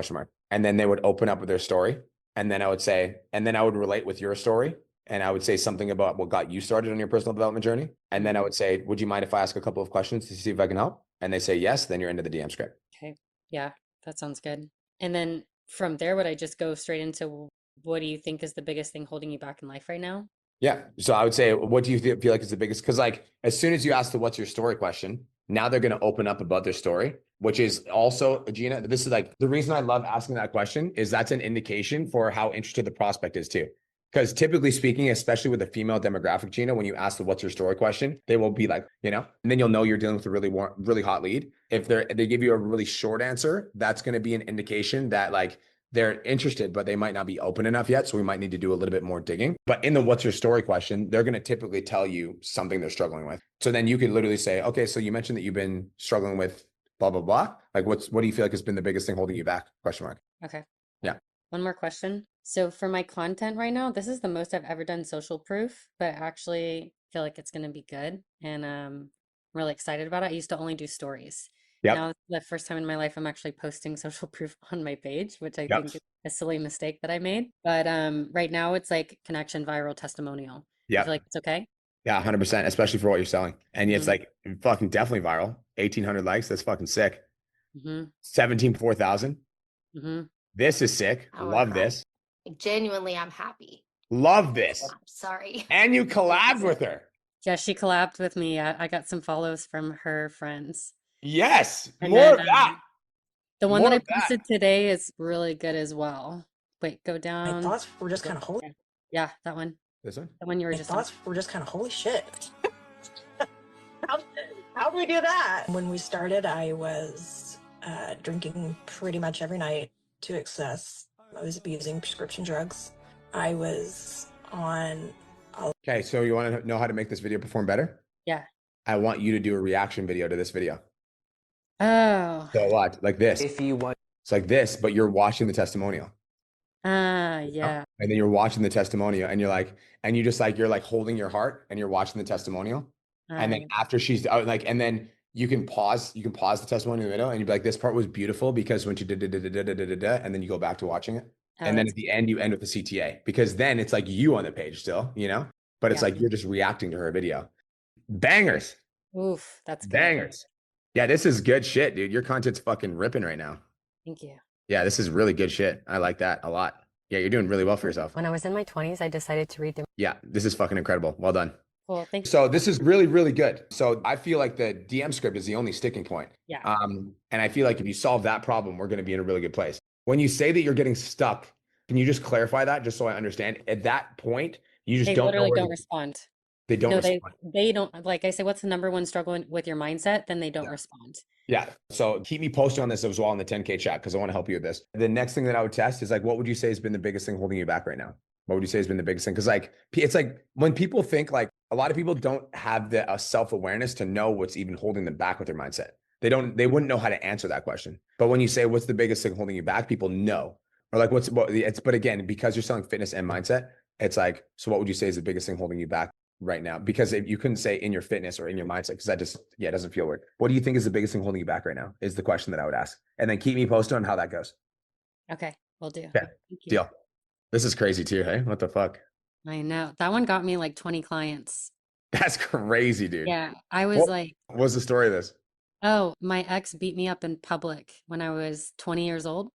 And then they would open up with their story. And then I would say, and then I would relate with your story. And I would say something about what got you started on your personal development journey. And then I would say, would you mind if I ask a couple of questions to see if I can help? And they say, yes, then you're into the DM script. Okay. Yeah, that sounds good. And then from there, would I just go straight into what do you think is the biggest thing holding you back in life right now? Yeah. So I would say, what do you feel like is the biggest? Because like, as soon as you ask the what's your story question, now they're going to open up about their story, which is also, Gina, this is like the reason I love asking that question is that's an indication for how interested the prospect is too. Because typically speaking, especially with the female demographic, Gina, when you ask the what's your story question, they will be like, you know, and then you'll know you're dealing with a really hot lead. If they give you a really short answer, that's going to be an indication that like they're interested, but they might not be open enough yet. So we might need to do a little bit more digging. But in the what's your story question, they're going to typically tell you something they're struggling with. So then you could literally say, okay, so you mentioned that you've been struggling with blah, blah, blah. Like what do you feel like has been the biggest thing holding you back? ? Okay. Yeah. One more question. So for my content right now, this is the most I've ever done social proof, but I actually feel like it's going to be good. And I'm really excited about it. I used to only do stories. Yep. Now, the first time in my life, I'm actually posting social proof on my page, which I think is a silly mistake that I made. But right now it's like connection, viral, testimonial. Yeah. I feel like it's okay. Yeah, 100%, especially for what you're selling. And it's like fucking definitely viral. 1,800 likes. That's fucking sick. Mm-hmm. 4,000. Mm-hmm. This is sick. I wanna Love cry. this. Like, genuinely, I'm happy. Love this. I'm sorry. And you collabed with her. Yeah, she collabed with me. I got some follows from her friends. Yes. And More then, of that. The one More that I of that. posted today is really good as well. Wait, go down. My thoughts were just kind of holy. Yeah, that one. This one? The one you were My just thoughts were just kind of holy shit. How do we do that? When we started, I was drinking pretty much every night to excess. I was abusing prescription drugs. I was on. Okay, so you want to know how to make this video perform better? Yeah. I want you to do a reaction video to this video. Oh. So what? Like this. If you want. It's like this, but you're watching the testimonial. Yeah. And then you're watching the testimonial and you're like, and you just like, you're like holding your heart and you're watching the testimonial. And then after she's like, and then you can pause the testimony in the middle and you'd be like, this part was beautiful because when she did, and then you go back to watching it. And then at the end, you end with the CTA because then it's like you on the page still, you know, but it's like, you're just reacting to her video. Bangers. Oof, that's good. Bangers. Yeah, this is good shit, dude. Your content's fucking ripping right now. Thank you. Yeah, this is really good shit. I like that a lot. Yeah, you're doing really well for yourself. When I was in my 20s, I decided to read the. Yeah, this is fucking incredible. Well done. Cool, thank you. So this is really, really good. So I feel like the DM script is the only sticking point. Yeah. And I feel like if you solve that problem, we're going to be in a really good place. When you say that you're getting stuck, can you just clarify that just so I understand? At that point, you just They don't literally know where don't to- respond. They don't No, respond. they don't. Like I say, what's the number one struggle with your mindset? Then they don't respond. Yeah. So keep me posted on this as well in the 10K chat because I want to help you with this. The next thing that I would test is like, what would you say has been the biggest thing holding you back right now? What would you say has been the biggest thing? Because like, it's like when people think like a lot of people don't have the self-awareness to know what's even holding them back with their mindset. They wouldn't know how to answer that question. But when you say, what's the biggest thing holding you back? People know. Or like, but again, because you're selling fitness and mindset, it's like, so what would you say is the biggest thing holding you back right now? Because if you couldn't say in your fitness or in your mindset, because that just, it doesn't feel weird. What do you think is the biggest thing holding you back right now is the question that I would ask. And then keep me posted on how that goes. Okay, we'll do. Okay, Thank you. deal. This is crazy too, hey? What the fuck? I know. That one got me like 20 clients. That's crazy, dude. Yeah, I was like, what's the story of this? oh, my ex beat me up in public when I was 20 years old.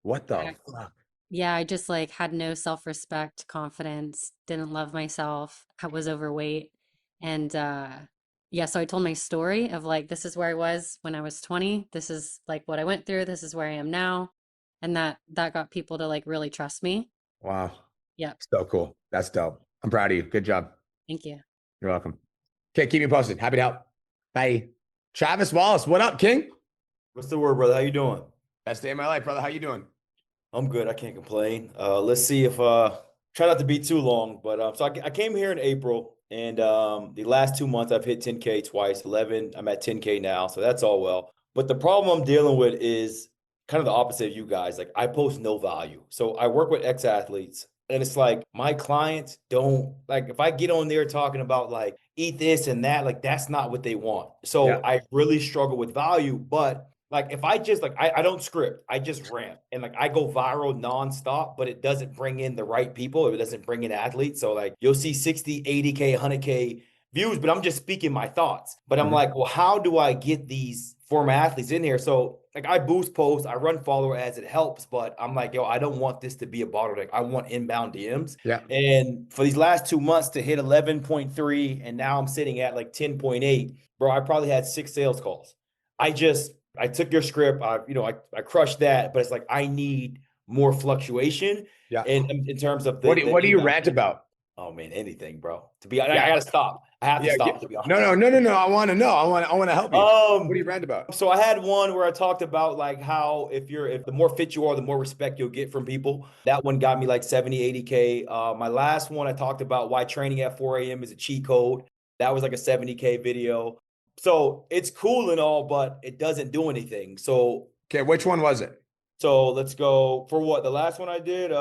What the fuck? Yeah, I just like had no self-respect, confidence, didn't love myself, I was overweight. And yeah, so I told my story of like, this is where I was when I was 20. This is like what I went through. This is where I am now. And that got people to like really trust me. Wow. Yep. So cool. That's dope. I'm proud of you. Good job. Thank you. You're welcome. Okay, keep me posted. Happy to help. Bye. Travis Wallace, what up, King? What's the word, brother? How you doing? Best day of my life, brother. How you doing? I'm good. I can't complain. Let's see if try not to be too long, but so I came here in April, and the last 2 months I've hit 10K twice, 11. I'm at 10K now, so that's all well. But the problem I'm dealing with is kind of the opposite of you guys. Like I post no value. So I work with ex-athletes, and it's like my clients don't like if I get on there talking about like eat this and that, like that's not what they want. So Yeah. I really struggle with value, but like if I just like I don't script, I just rant and like I go viral nonstop, but it doesn't bring in the right people. It doesn't bring in athletes. So like you'll see 60, 80K, 100K views, but I'm just speaking my thoughts. But I'm like, well, how do I get these former athletes in here? So like I boost posts, I run follower ads, it helps, but I'm like, yo, I don't want this to be a bottleneck. I want inbound DMs. Yeah. And for these last 2 months to hit 11.3 and now I'm sitting at like 10.8, bro, I probably had 6 sales calls. I took your script, I crushed that, but it's like, I need more fluctuation. Yeah. And in terms of What do you rant about? Oh man, anything, bro. I gotta stop. I have to stop. To be honest. No. I want to know. I want to help you. What do you rant about? So I had one where I talked about like how if the more fit you are, the more respect you'll get from people. That one got me like 70, 80K. My last one I talked about why training at 4 a.m. is a cheat code. That was like a 70K video. So it's cool and all, but it doesn't do anything. So okay, which one was it? So let's go for what the last one I did.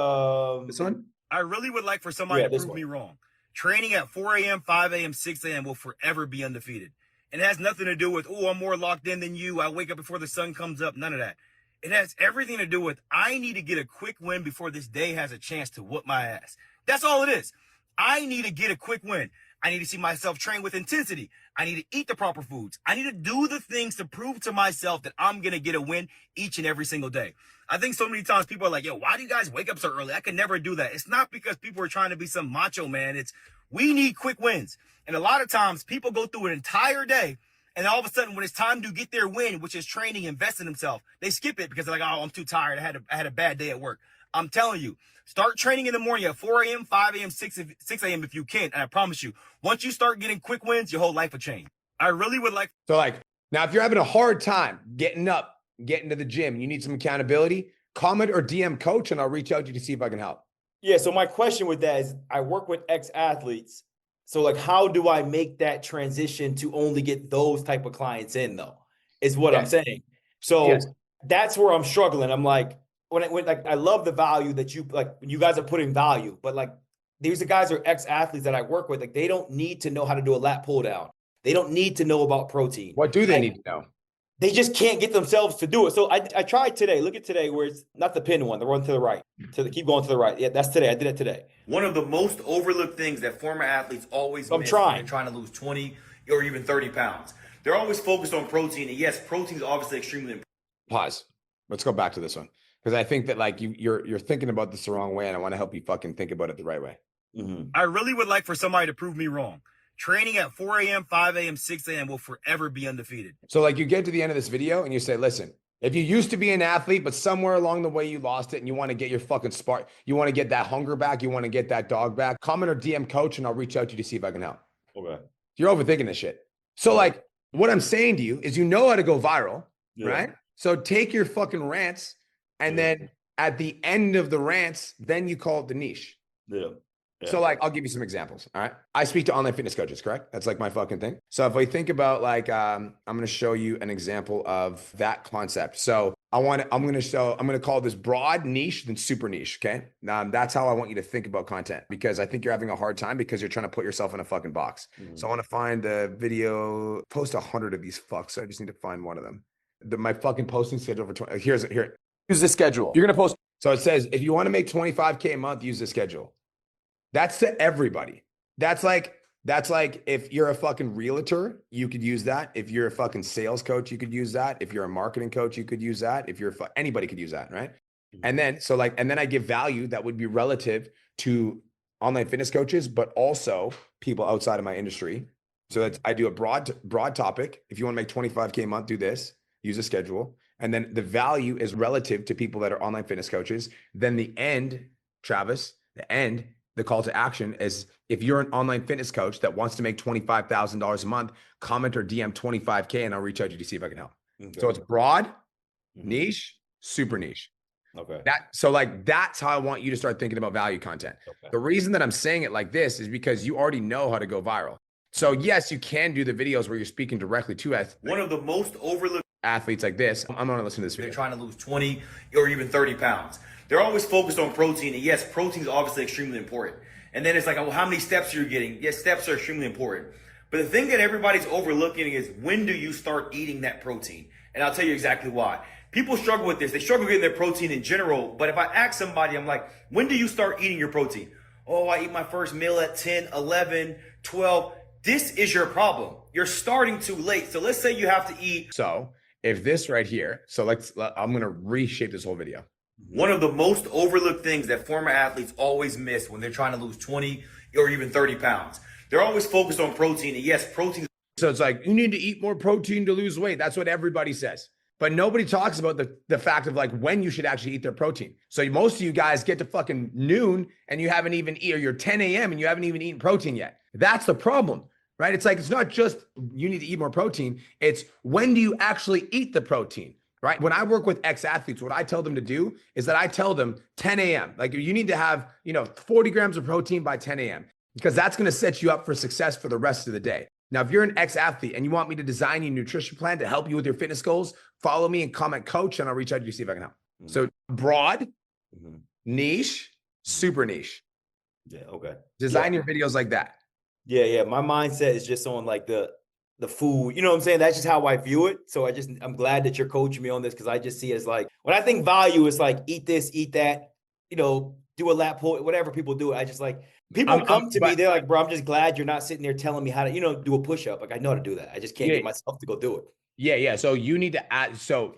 This one. I really would like for somebody to prove me wrong. Training at 4 a.m., 5 a.m., 6 a.m. will forever be undefeated. It has nothing to do with, oh, I'm more locked in than you. I wake up before the sun comes up. None of that. It has everything to do with I need to get a quick win before this day has a chance to whoop my ass. That's all it is. I need to get a quick win. I need to see myself train with intensity. I need to eat the proper foods. I need to do the things to prove to myself that I'm going to get a win each and every single day. I think so many times people are like, yo, why do you guys wake up so early? I can never do that. It's not because people are trying to be some macho man. It's we need quick wins. And a lot of times people go through an entire day and all of a sudden when it's time to get their win, which is training, invest in themselves, they skip it because they're like, oh, I'm too tired. I had a bad day at work. I'm telling you, start training in the morning at 4 a.m., 5 a.m., 6 a.m. if you can. And I promise you, once you start getting quick wins, your whole life will change. I really would like. So like, now if you're having a hard time getting up, getting to the gym, and you need some accountability, comment or DM coach and I'll reach out to you to see if I can help. Yeah. So my question with that is I work with ex-athletes. So like, how do I make that transition to only get those type of clients in though, is what I'm saying. So that's where I'm struggling. I'm like, when I love the value that you guys are putting value, but like these are guys are ex-athletes that I work with. Like they don't need to know how to do a lat pull down. They don't need to know about protein. What do they need to know? They just can't get themselves to do it. So I tried today. Look at today where it's not the pin one, the one to the right. Keep going to the right. Yeah, that's today. I did it today. One of the most overlooked things that former athletes always miss trying. when they're trying to lose 20 or even 30 pounds. They're always focused on protein. And yes, protein is obviously extremely important. Pause. Let's go back to this one. Because I think that like you're thinking about this the wrong way and I want to help you fucking think about it the right way. Mm-hmm. I really would like for somebody to prove me wrong. Training at 4 a.m., 5 a.m., 6 a.m. will forever be undefeated. So like you get to the end of this video and you say, listen, if you used to be an athlete, but somewhere along the way you lost it and you want to get your fucking spark, you want to get that hunger back, you want to get that dog back, comment or DM coach and I'll reach out to you to see if I can help. Okay. You're overthinking this shit. So like what I'm saying to you is you know how to go viral, right? So take your fucking rants and then at the end of the rants, then you call it the niche. Yeah. So like, I'll give you some examples. All right. I speak to online fitness coaches, correct? That's like my fucking thing. So if we think about like, I'm going to show you an example of that concept. So I'm going to call this broad niche, then super niche. Okay. That's how I want you to think about content because I think you're having a hard time because you're trying to put yourself in a fucking box. So I want to find the video, post 100 of these fucks. So I just need to find one of them. My fucking posting schedule for 20. Here. Use the schedule. You're going to post. So it says, if you want to make 25K a month, use the schedule. That's to everybody. That's like if you're a fucking realtor, you could use that. If you're a fucking sales coach, you could use that. If you're a marketing coach, you could use that. If you're anybody could use that, right? And then I give value that would be relative to online fitness coaches, but also people outside of my industry. So I do a broad topic. If you want to make 25K a month, do this. Use a schedule. And then the value is relative to people that are online fitness coaches. Then the end, Travis, the call to action is if you're an online fitness coach that wants to make $25,000 a month, comment or DM 25K and I'll reach out to you to see if I can help. Okay. So it's broad, niche, super niche. Okay. That's how I want you to start thinking about value content. Okay. The reason that I'm saying it like this is because you already know how to go viral. So yes, you can do the videos where you're speaking directly to one of the most overlooked athletes like this. I'm going to listen to this video. They're trying to lose 20 or even 30 pounds. They're always focused on protein. And yes, protein is obviously extremely important. And then it's like, well, how many steps are you getting? Yes, steps are extremely important. But the thing that everybody's overlooking is when do you start eating that protein? And I'll tell you exactly why. People struggle with this. They struggle getting their protein in general. But if I ask somebody, I'm like, when do you start eating your protein? Oh, I eat my first meal at 10, 11, 12. This is your problem. You're starting too late. So let's say you have to eat. So if this right here, I'm going to reshape this whole video. One of the most overlooked things that former athletes always miss when they're trying to lose 20 or even 30 pounds. They're always focused on protein. And yes, protein. So it's like, you need to eat more protein to lose weight. That's what everybody says. But nobody talks about the fact of like when you should actually eat their protein. So most of you guys get to fucking noon and you haven't even eaten, or you're 10 a.m. and you haven't even eaten protein yet. That's the problem, right? It's like, it's not just you need to eat more protein. It's when do you actually eat the protein? Right? When I work with ex-athletes, what I tell them to do is that I tell them 10 a.m. Like you need to have, 40 grams of protein by 10 a.m. because that's going to set you up for success for the rest of the day. Now, if you're an ex-athlete and you want me to design your nutrition plan to help you with your fitness goals, follow me and comment coach and I'll reach out to you to see if I can help. So broad, niche, super niche. Yeah. Okay. Design your videos like that. Yeah. My mindset is just on like the food, you know what I'm saying? That's just how I view it. So I'm glad that you're coaching me on this because I just see it as like, when I think value, it's like eat this, eat that, do a lat pull, whatever people do. I just like, people come to me, they're like, bro, I'm just glad you're not sitting there telling me how to, do a push-up. Like, I know how to do that. I just can't get myself to go do it. Yeah. So you need to add. So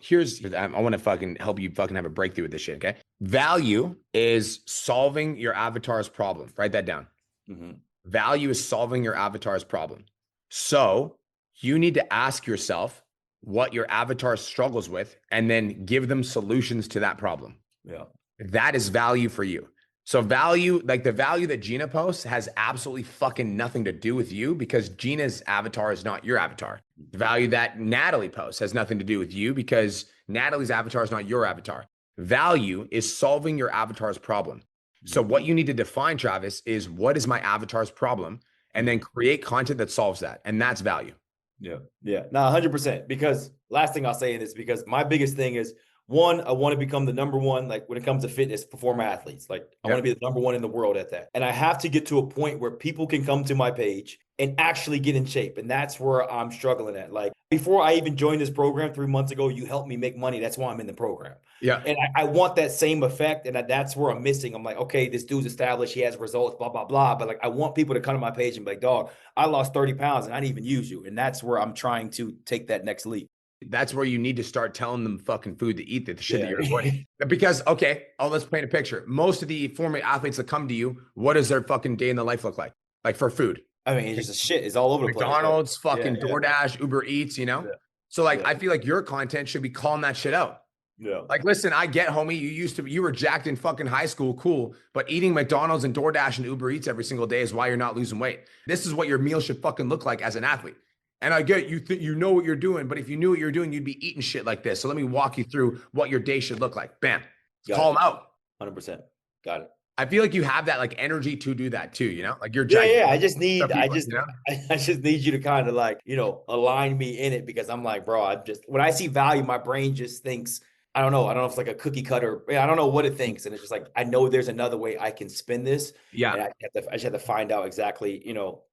I want to fucking help you fucking have a breakthrough with this shit. Okay. Value is solving your avatar's problem. Write that down. Mm-hmm. Value is solving your avatar's problem. So you need to ask yourself what your avatar struggles with and then give them solutions to that problem. Yeah. That is value for you. So value, like the value that Gina posts has absolutely fucking nothing to do with you because Gina's avatar is not your avatar. The value that Natalie posts has nothing to do with you because Natalie's avatar is not your avatar. Value is solving your avatar's problem. So what you need to define, Travis, is what is my avatar's problem and then create content that solves that. And that's value. Yeah. No, 100%. Because last thing I'll say in this, because my biggest thing is, one, I want to become the number one, like when it comes to fitness, performer athletes. Like I want to be the number one in the world at that. And I have to get to a point where people can come to my page and actually get in shape. And that's where I'm struggling at. Like before I even joined this program 3 months ago, you helped me make money. That's why I'm in the program. Yeah. And I want that same effect. And that's where I'm missing. I'm like, okay, this dude's established. He has results, blah, blah, blah. But like, I want people to come to my page and be like, dog, I lost 30 pounds and I didn't even use you. And that's where I'm trying to take that next leap. That's where you need to start telling them fucking food to eat, the shit that you're avoiding. Because, let's paint a picture. Most of the former athletes that come to you, what does their fucking day in the life look like? Like for food. I mean, it's just shit. It's all over the place. McDonald's, fucking DoorDash, Uber Eats, So like, I feel like your content should be calling that shit out. Yeah. Like, listen, I get, homie, you were jacked in fucking high school, cool. But eating McDonald's and DoorDash and Uber Eats every single day is why you're not losing weight. This is what your meal should fucking look like as an athlete. And I get you know what you're doing, but if you knew what you're doing, you'd be eating shit like this. So let me walk you through what your day should look like. Bam. Call them out. 100%. Got it. I feel like you have that like energy to do that too, Like you're I just need you to kind of like, align me in it because I'm like, bro, when I see value, my brain just thinks, I don't know if it's like a cookie cutter. I don't know what it thinks. And it's just like, I know there's another way I can spin this. Yeah. And I just have to find out exactly,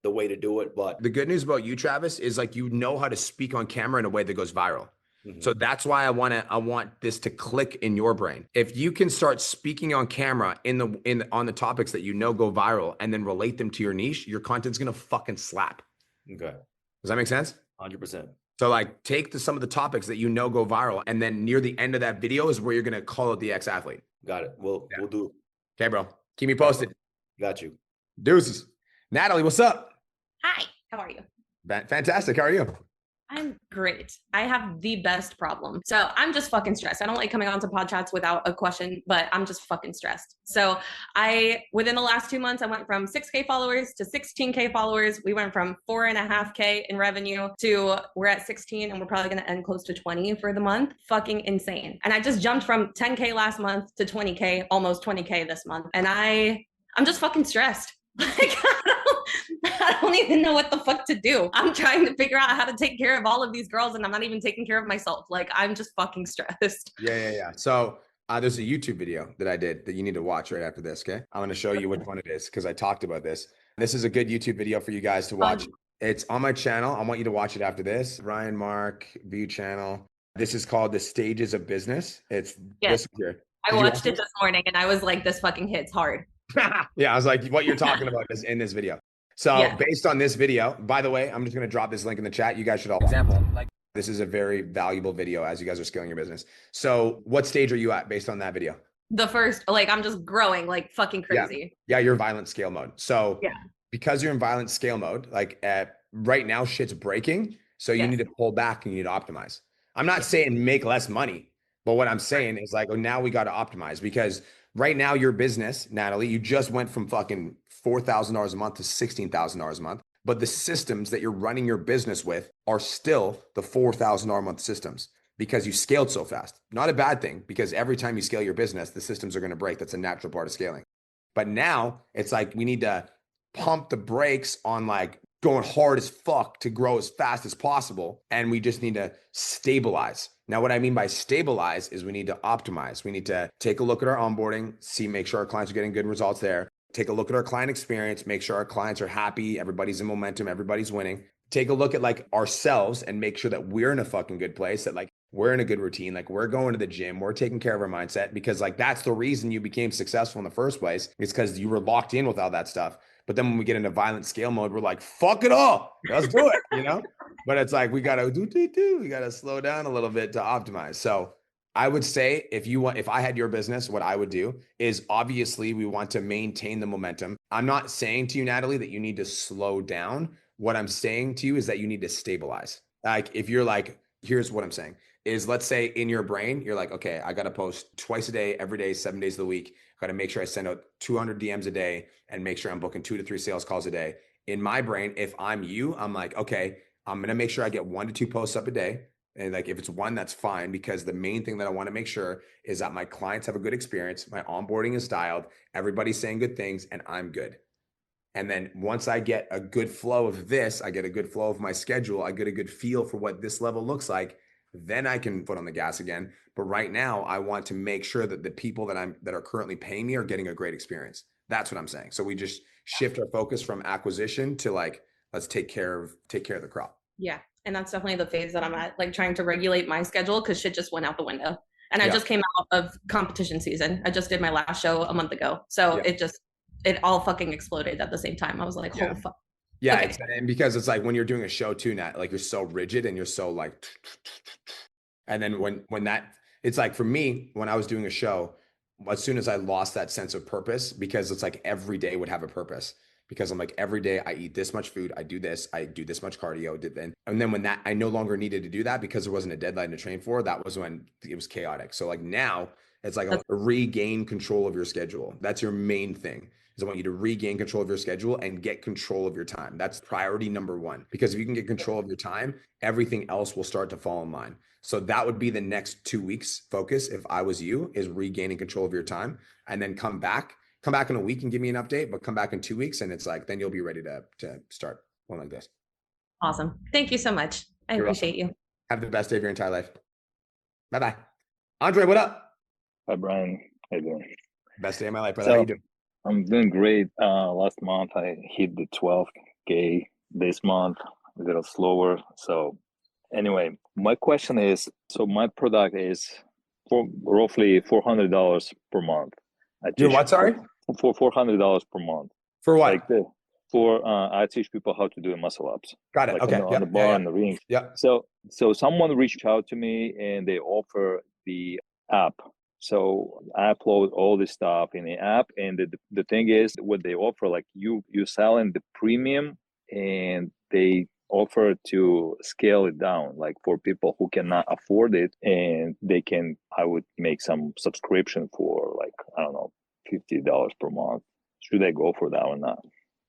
the way to do it. But the good news about you, Travis, is like, how to speak on camera in a way that goes viral. Mm-hmm. So that's why I want this to click in your brain. If you can start speaking on camera on the topics that go viral and then relate them to your niche, your content's going to fucking slap. Okay. Does that make sense? 100%. So like take some of the topics that go viral and then near the end of that video is where you're going to call out the ex-athlete. Got it. We'll do. Okay, bro. Keep me posted. Got you. Deuces. Natalie, what's up? Hi, how are you? Fantastic. How are you? I'm great. I have the best problem. So I'm just fucking stressed. I don't like coming onto pod chats without a question, but I'm just fucking stressed. So within the last 2 months, I went from 6K followers to 16K followers. We went from 4.5K in revenue to we're at 16 and we're probably going to end close to 20 for the month. Fucking insane. And I just jumped from 10K last month to 20K, almost 20K this month. And I'm just fucking stressed. Like, I don't even know what the fuck to do. I'm trying to figure out how to take care of all of these girls and I'm not even taking care of myself. Like, I'm just fucking stressed. Yeah. So there's a YouTube video that I did that you need to watch right after this, okay? I'm going to show you which one it is because I talked about this. This is a good YouTube video for you guys to watch. It's on my channel. I want you to watch it after this. Ryan Mark, View channel. This is called The Stages of Business. It's this here. I watched it this morning and I was like, this fucking hits hard. Yeah, I was like, what you're talking about is in this video. So based on this video, by the way, I'm just going to drop this link in the chat. You guys should all this is a very valuable video as you guys are scaling your business. So what stage are you at based on that video? The first, I'm just growing like fucking crazy. Yeah, you're violent scale mode. So because you're in violent scale mode, right now shit's breaking. So you need to pull back and you need to optimize. I'm not saying make less money, but what I'm saying is now we got to optimize because right now your business, Natalie, you just went from fucking $4,000 a month to $16,000 a month. But the systems that you're running your business with are still the $4,000 a month systems because you scaled so fast. Not a bad thing because every time you scale your business, the systems are going to break. That's a natural part of scaling. But now it's we need to pump the brakes on going hard as fuck to grow as fast as possible. And we just need to stabilize. Now, what I mean by stabilize is we need to optimize. We need to take a look at our onboarding, make sure our clients are getting good results there. Take a look at our client experience, make sure our clients are happy, everybody's in momentum, everybody's winning. Take a look at ourselves and make sure that we're in a fucking good place, that we're in a good routine. Like we're going to the gym, we're taking care of our mindset, because like that's the reason you became successful in the first place. It's because you were locked in with all that stuff. But then when we get into violent scale mode, we're like, fuck it all. Let's do it, you know? But it's like we gotta we gotta slow down a little bit to optimize. So I would say if I had your business, what I would do is obviously we want to maintain the momentum. I'm not saying to you, Natalie, that you need to slow down. What I'm saying to you is that you need to stabilize. Like if you're like, here's what I'm saying is, let's say in your brain, you're like, okay, I got to post twice a day, every day, 7 days of the week. I got to make sure I send out 200 DMs a day and make sure I'm booking 2 to 3 sales calls a day. In my brain, if I'm you, I'm like, okay, I'm going to make sure I get 1 to 2 posts up a day. And like, if it's 1, that's fine, because the main thing that I want to make sure is that my clients have a good experience. My onboarding is dialed. Everybody's saying good things and I'm good. And then once I get a good flow of this, I get a good flow of my schedule, I get a good feel for what this level looks like, then I can foot on the gas again. But right now I want to make sure that the people that are currently paying me are getting a great experience. That's what I'm saying. So we just shift our focus from acquisition to like, let's take care of the crop. Yeah. And that's definitely the phase that I'm at, like trying to regulate my schedule because shit just went out the window. And I just came out of competition season. I just did my last show a month ago. So it all fucking exploded at the same time. I was like, holy fuck. Yeah, okay. And because it's like when you're doing a show too, Nat, like you're so rigid and you're so like, and then when that, it's like for me, when I was doing a show, as soon as I lost that sense of purpose, because it's like every day would have a purpose, because I'm like, every day I eat this much food, I do this much cardio, and then when that, I no longer needed to do that because there wasn't a deadline to train for, that was when it was chaotic. So like now it's like a regain control of your schedule. That's your main thing. Is I want you to regain control of your schedule and get control of your time. That's priority number 1, because if you can get control of your time, everything else will start to fall in line. So that would be the next 2 weeks focus. If I was you, is regaining control of your time, and then come back in a week and give me an update, but come back in 2 weeks. And it's like, then you'll be ready to start one like this. Awesome. Thank you so much. I appreciate you. Have the best day of your entire life. Bye-bye. Andre, what up? Hi, Brian. How you doing? Best day of my life, brother. How you doing? I'm doing great. Last month I hit the 12K. This month a little slower. So anyway, my question is, so my product is for roughly $400 per month. You're what, sorry? For $400 per month. For what? I teach people how to do muscle ups. Got it. Like on the bar and the rings. Yeah. So someone reached out to me and they offer the app. So I upload all this stuff in the app, and the thing is, what they offer, like you selling the premium, and they offer to scale it down, like for people who cannot afford it, and I would make some subscription for like, I don't know, $50 per month. Should I go for that or not?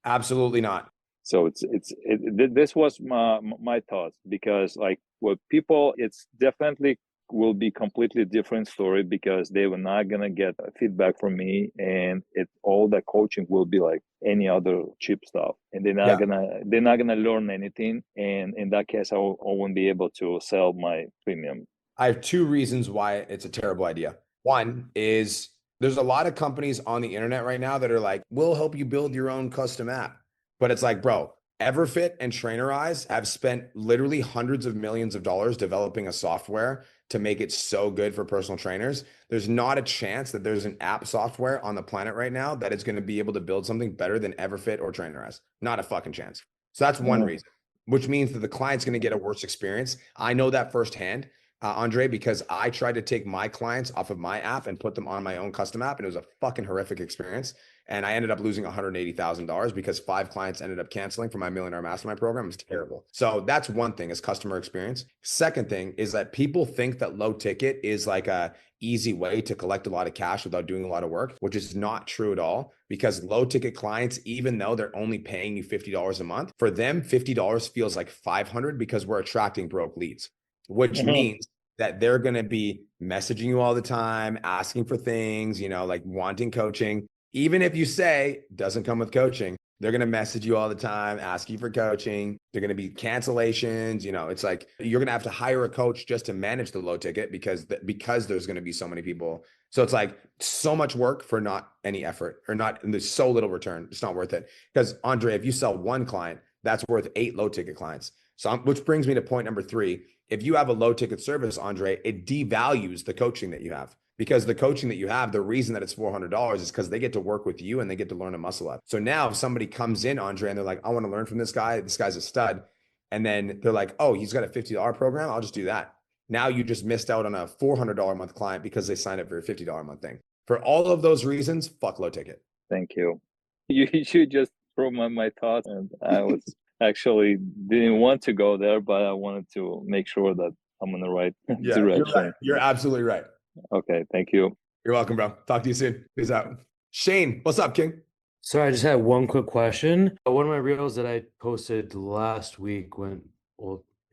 Absolutely not. So this was my thoughts, because like what people, it's definitely will be completely different story, because they were not gonna get feedback from me, and all the coaching will be like any other cheap stuff, and they're not gonna learn anything, and in that case I won't be able to sell my premium. I have 2 reasons why it's a terrible idea. One is there's a lot of companies on the internet right now that are like, we'll help you build your own custom app, but it's like, bro, Everfit and Trainerize have spent literally hundreds of millions of dollars developing a software to make it so good for personal trainers. There's not a chance that there's an app software on the planet right now that is going to be able to build something better than Everfit or Trainerize. Not a fucking chance. So that's one reason, which means that the client's going to get a worse experience. I know that firsthand, Andre, because I tried to take my clients off of my app and put them on my own custom app, and it was a fucking horrific experience. And I ended up losing $180,000 because 5 clients ended up canceling for my Millionaire Mastermind program. It was terrible. So that's one thing, is customer experience. Second thing is that people think that low ticket is like a easy way to collect a lot of cash without doing a lot of work, which is not true at all, because low ticket clients, even though they're only paying you $50 a month, for them, $50 feels like $500, because we're attracting broke leads, which means that they're going to be messaging you all the time, asking for things, like wanting coaching. Even if you say doesn't come with coaching, they're going to message you all the time, ask you for coaching. They're going to be cancellations. It's like you're going to have to hire a coach just to manage the low ticket, because there's going to be so many people. So it's like so much work for not any effort, and there's so little return. It's not worth it. Because Andre, if you sell 1 client, that's worth 8 low ticket clients. So, which brings me to point number 3. If you have a low ticket service, Andre, it devalues the coaching that you have, because the coaching that you have, the reason that it's $400 is because they get to work with you and they get to learn a muscle up. So now if somebody comes in, Andre, and they're like, I want to learn from this guy. This guy's a stud. And then they're like, oh, he's got a $50 program. I'll just do that. Now you just missed out on a $400 a month client because they signed up for a $50 a month thing. For all of those reasons, fuck low ticket. Thank you. You should just throw my thoughts, and I was actually didn't want to go there, but I wanted to make sure that I'm in the right direction. You're right. You're absolutely right. Okay, thank you. You're welcome, bro. Talk to you soon. Peace out. Shane, what's up, King? So I just had one quick question. One of my reels that I posted last week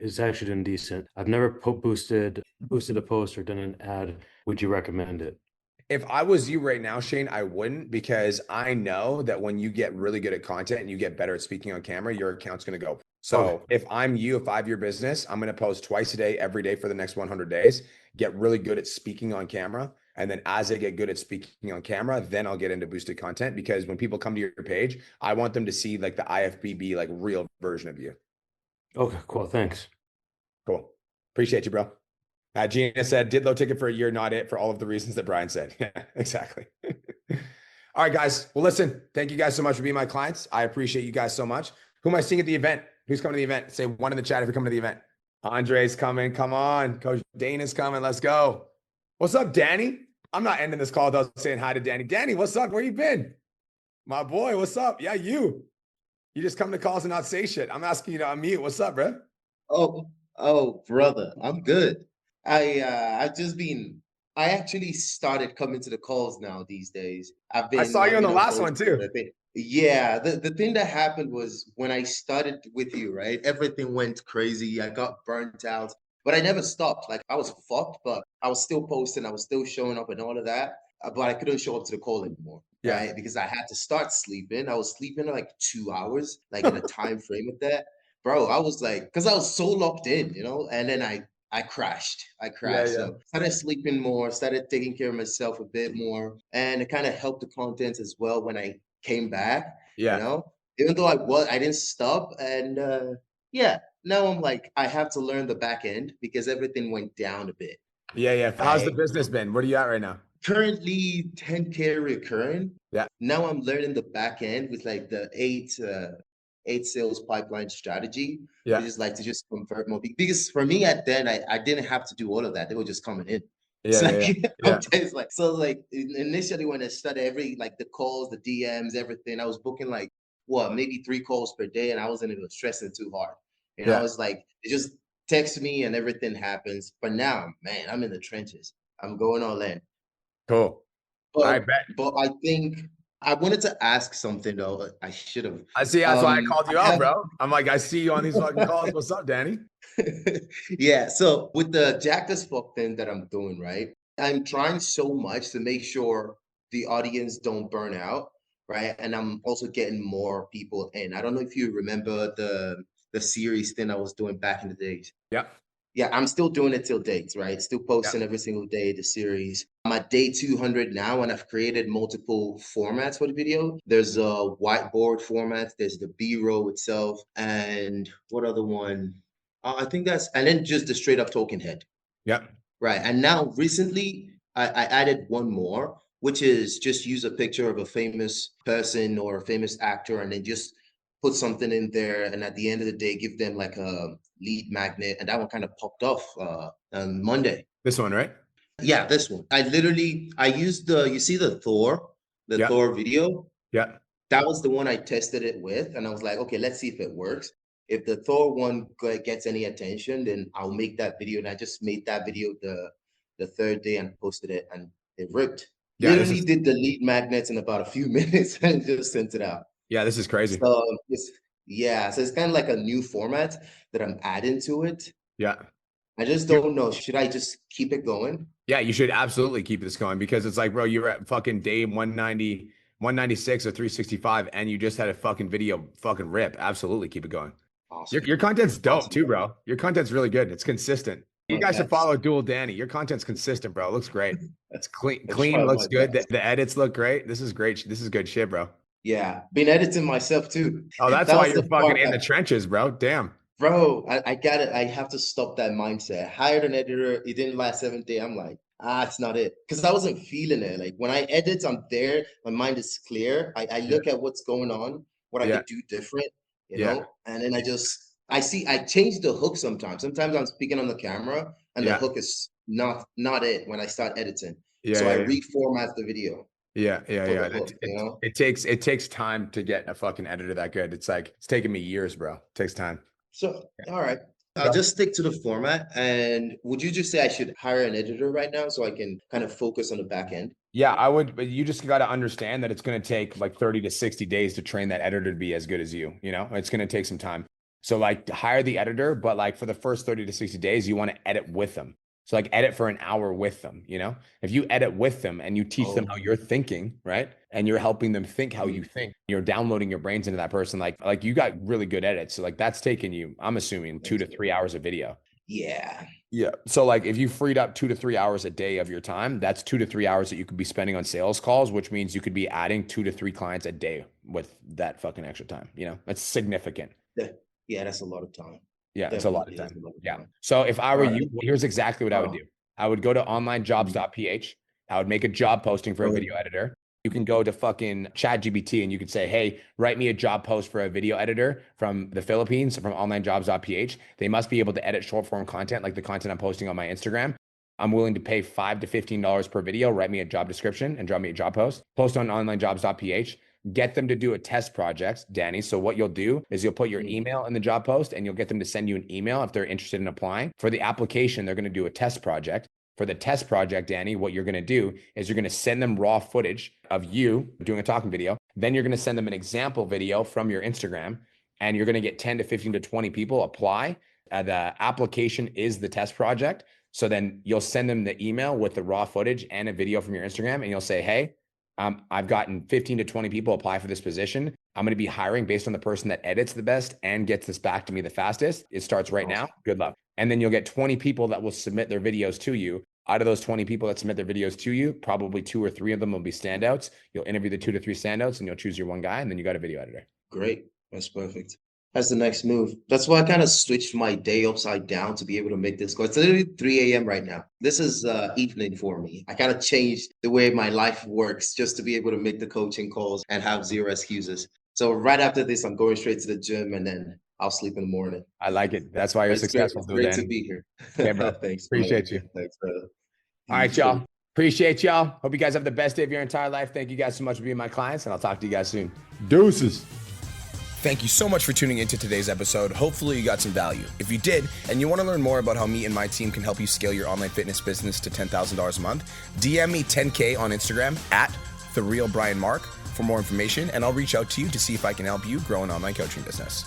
it's actually doing decent. I've never boosted a post or done an ad. Would you recommend it? If I was you right now, Shane, I wouldn't, because I know that when you get really good at content and you get better at speaking on camera, your account's going to go. So if I'm you, if I have your business, I'm going to post twice a day, every day for the next 100 days, get really good at speaking on camera. And then as I get good at speaking on camera, then I'll get into boosted content, because when people come to your page, I want them to see like the IFBB, like real version of you. Okay, cool. Thanks. Cool. Appreciate you, bro. Gina said, did low ticket for a year, not it, for all of the reasons that Brian said. Yeah, exactly. All right, guys. Well, listen, thank you guys so much for being my clients. I appreciate you guys so much. Who am I seeing at the event? Who's coming to the event? Say one in the chat if you're coming to the event. Andre's coming. Come on. Coach Dana's coming. Let's go. What's up, Danny? I'm not ending this call without saying hi to Danny. Danny, what's up? Where you been? My boy, what's up? Yeah, you. You just come to calls and not say shit. I'm asking you to unmute. What's up, bro? Oh, brother, I'm good. I actually started coming to the calls now these days. I saw you on the last one too. Yeah, the thing that happened was when I started with you, right? Everything went crazy. I got burnt out, but I never stopped. Like, I was fucked, but I was still posting. I was still showing up and all of that. But I couldn't show up to the call anymore, right? Because I had to start sleeping. I was sleeping like 2 hours, like in a time frame with that. Bro, I was like, because I was so locked in, you know, and then I crashed. So started sleeping more, started taking care of myself a bit more. And it kind of helped the content as well when I came back, you know, even though I didn't stop. And now I'm like, I have to learn the back end because everything went down a bit. Yeah. How's the business been? Where are you at right now? Currently 10K recurring. Yeah. Now I'm learning the back end with like the 8 sales pipeline strategy. Yeah. I just like to just convert more people, because for me at then I didn't have to do all of that. They were just coming in. Initially when I started the calls, the DMs, everything, I was booking like maybe 3 calls per day, and I wasn't even stressing too hard. You know, I was like, it just text me and everything happens. But now, man, I'm in the trenches. I'm going all in. Cool. But, I bet. But I think I wanted to ask something though. I should have. I see. That's why I called you out, bro. I'm like, I see you on these fucking calls. What's up, Danny? Yeah. So with the Jack as Fuck thing that I'm doing, right? I'm trying so much to make sure the audience don't burn out, right? And I'm also getting more people in. I don't know if you remember the series thing I was doing back in the days. Yeah. Yeah, I'm still doing it till dates, right? Still posting every single day, the series. I'm at day 200 now, and I've created multiple formats for the video. There's a whiteboard format, there's the B-roll itself, and what other one? I think and then just the straight up talking head. Yeah. Right, and now recently, I added one more, which is just use a picture of a famous person or a famous actor, and then just put something in there, and at the end of the day, give them like a lead magnet. And that one kind of popped off on Monday. This one, right? Yeah, this one. I used you see the Thor video? Yeah. That was the one I tested it with. And I was like, okay, let's see if it works. If the Thor one gets any attention, then I'll make that video. And I just made that video the third day and posted it, and it ripped. Yeah, literally did the lead magnets in about a few minutes and just sent it out. Yeah, this is crazy. So it's kind of like a new format that I'm adding to it. Yeah. I just don't know. Should I just keep it going? Yeah, you should absolutely keep this going, because it's like, bro, you're at fucking day 190, 196 or 365, and you just had a fucking video fucking rip. Absolutely keep it going. Awesome. Your content's dope too, bro. Your content's really good. It's consistent. You guys should follow Dual Danny. Your content's consistent, bro. It looks great. It's clean, looks good. The edits look great. This is great. This is good shit, bro. Yeah, been editing myself too. Oh, that's why you're fucking in the trenches, bro. Damn. Bro, I got it. I have to stop that mindset. I hired an editor. It didn't last 7 days. I'm like, it's not it. Because I wasn't feeling it. Like when I edit, I'm there. My mind is clear. I look at what's going on, what I could do different, you know? And then I change the hook sometimes. Sometimes I'm speaking on the camera and the hook is not it when I start editing. So I reformat the video. Hook, it takes time to get a fucking editor that good. It's taken me years, bro. It takes time. So, all right. I'll just stick to the format. And would you just say I should hire an editor right now so I can kind of focus on the back end? Yeah, I would, but you just got to understand that it's going to take like 30 to 60 days to train that editor to be as good as you, you know, it's going to take some time. So like hire the editor, but like for the first 30 to 60 days, you want to edit with them. So like edit for an hour with them, you know, if you edit with them and you teach them how you're thinking, right? And you're helping them think how you think, you're downloading your brains into that person. Like you got really good edits. So like that's taking you, I'm assuming 2 to 3 hours of video. Yeah. So like if you freed up 2 to 3 hours a day of your time, that's 2 to 3 hours that you could be spending on sales calls, which means you could be adding 2 to 3 clients a day with that fucking extra time. You know, that's significant. Yeah. That's a lot of time. Yeah, it's a lot of time. Yeah. So if I were you, here's exactly what I would do. I would go to onlinejobs.ph. I would make a job posting for a video editor. You can go to fucking ChatGPT and you could say, hey, write me a job post for a video editor from the Philippines, from onlinejobs.ph. They must be able to edit short form content like the content I'm posting on my Instagram. I'm willing to pay $5 to $15 per video. Write me a job description and drop me a job post. Post on onlinejobs.ph. Get them to do a test project, Danny. So what you'll do is you'll put your email in the job post and you'll get them to send you an email if they're interested in applying. For the application, they're going to do a test project. For the test project, Danny, what you're going to do is you're going to send them raw footage of you doing a talking video. Then you're going to send them an example video from your Instagram and you're going to get 10 to 15 to 20 people apply. The application is the test project. So then you'll send them the email with the raw footage and a video from your Instagram and you'll say, hey, I've gotten 15 to 20 people apply for this position. I'm going to be hiring based on the person that edits the best and gets this back to me the fastest. It starts right now. Good luck. And then you'll get 20 people that will submit their videos to you. Out of those 20 people that submit their videos to you, probably 2 or 3 of them will be standouts. You'll interview the 2 to 3 standouts and you'll choose your one guy and then you got a video editor. Great. That's perfect. That's the next move. That's why I kind of switched my day upside down to be able to make this call. It's literally 3 a.m. right now. This is evening for me. I kind of changed the way my life works just to be able to make the coaching calls and have 0 excuses. So right after this, I'm going straight to the gym and then I'll sleep in the morning. I like it. That's why you're successful. It's great to be here. Yeah, bro. Thanks. Appreciate you. Thanks, brother. All right, y'all. Appreciate y'all. Hope you guys have the best day of your entire life. Thank you guys so much for being my clients and I'll talk to you guys soon. Deuces. Thank you so much for tuning into today's episode. Hopefully you got some value. If you did, and you want to learn more about how me and my team can help you scale your online fitness business to $10,000 a month, DM me 10K on Instagram at @TheRealBrianMark for more information, and I'll reach out to you to see if I can help you grow an online coaching business.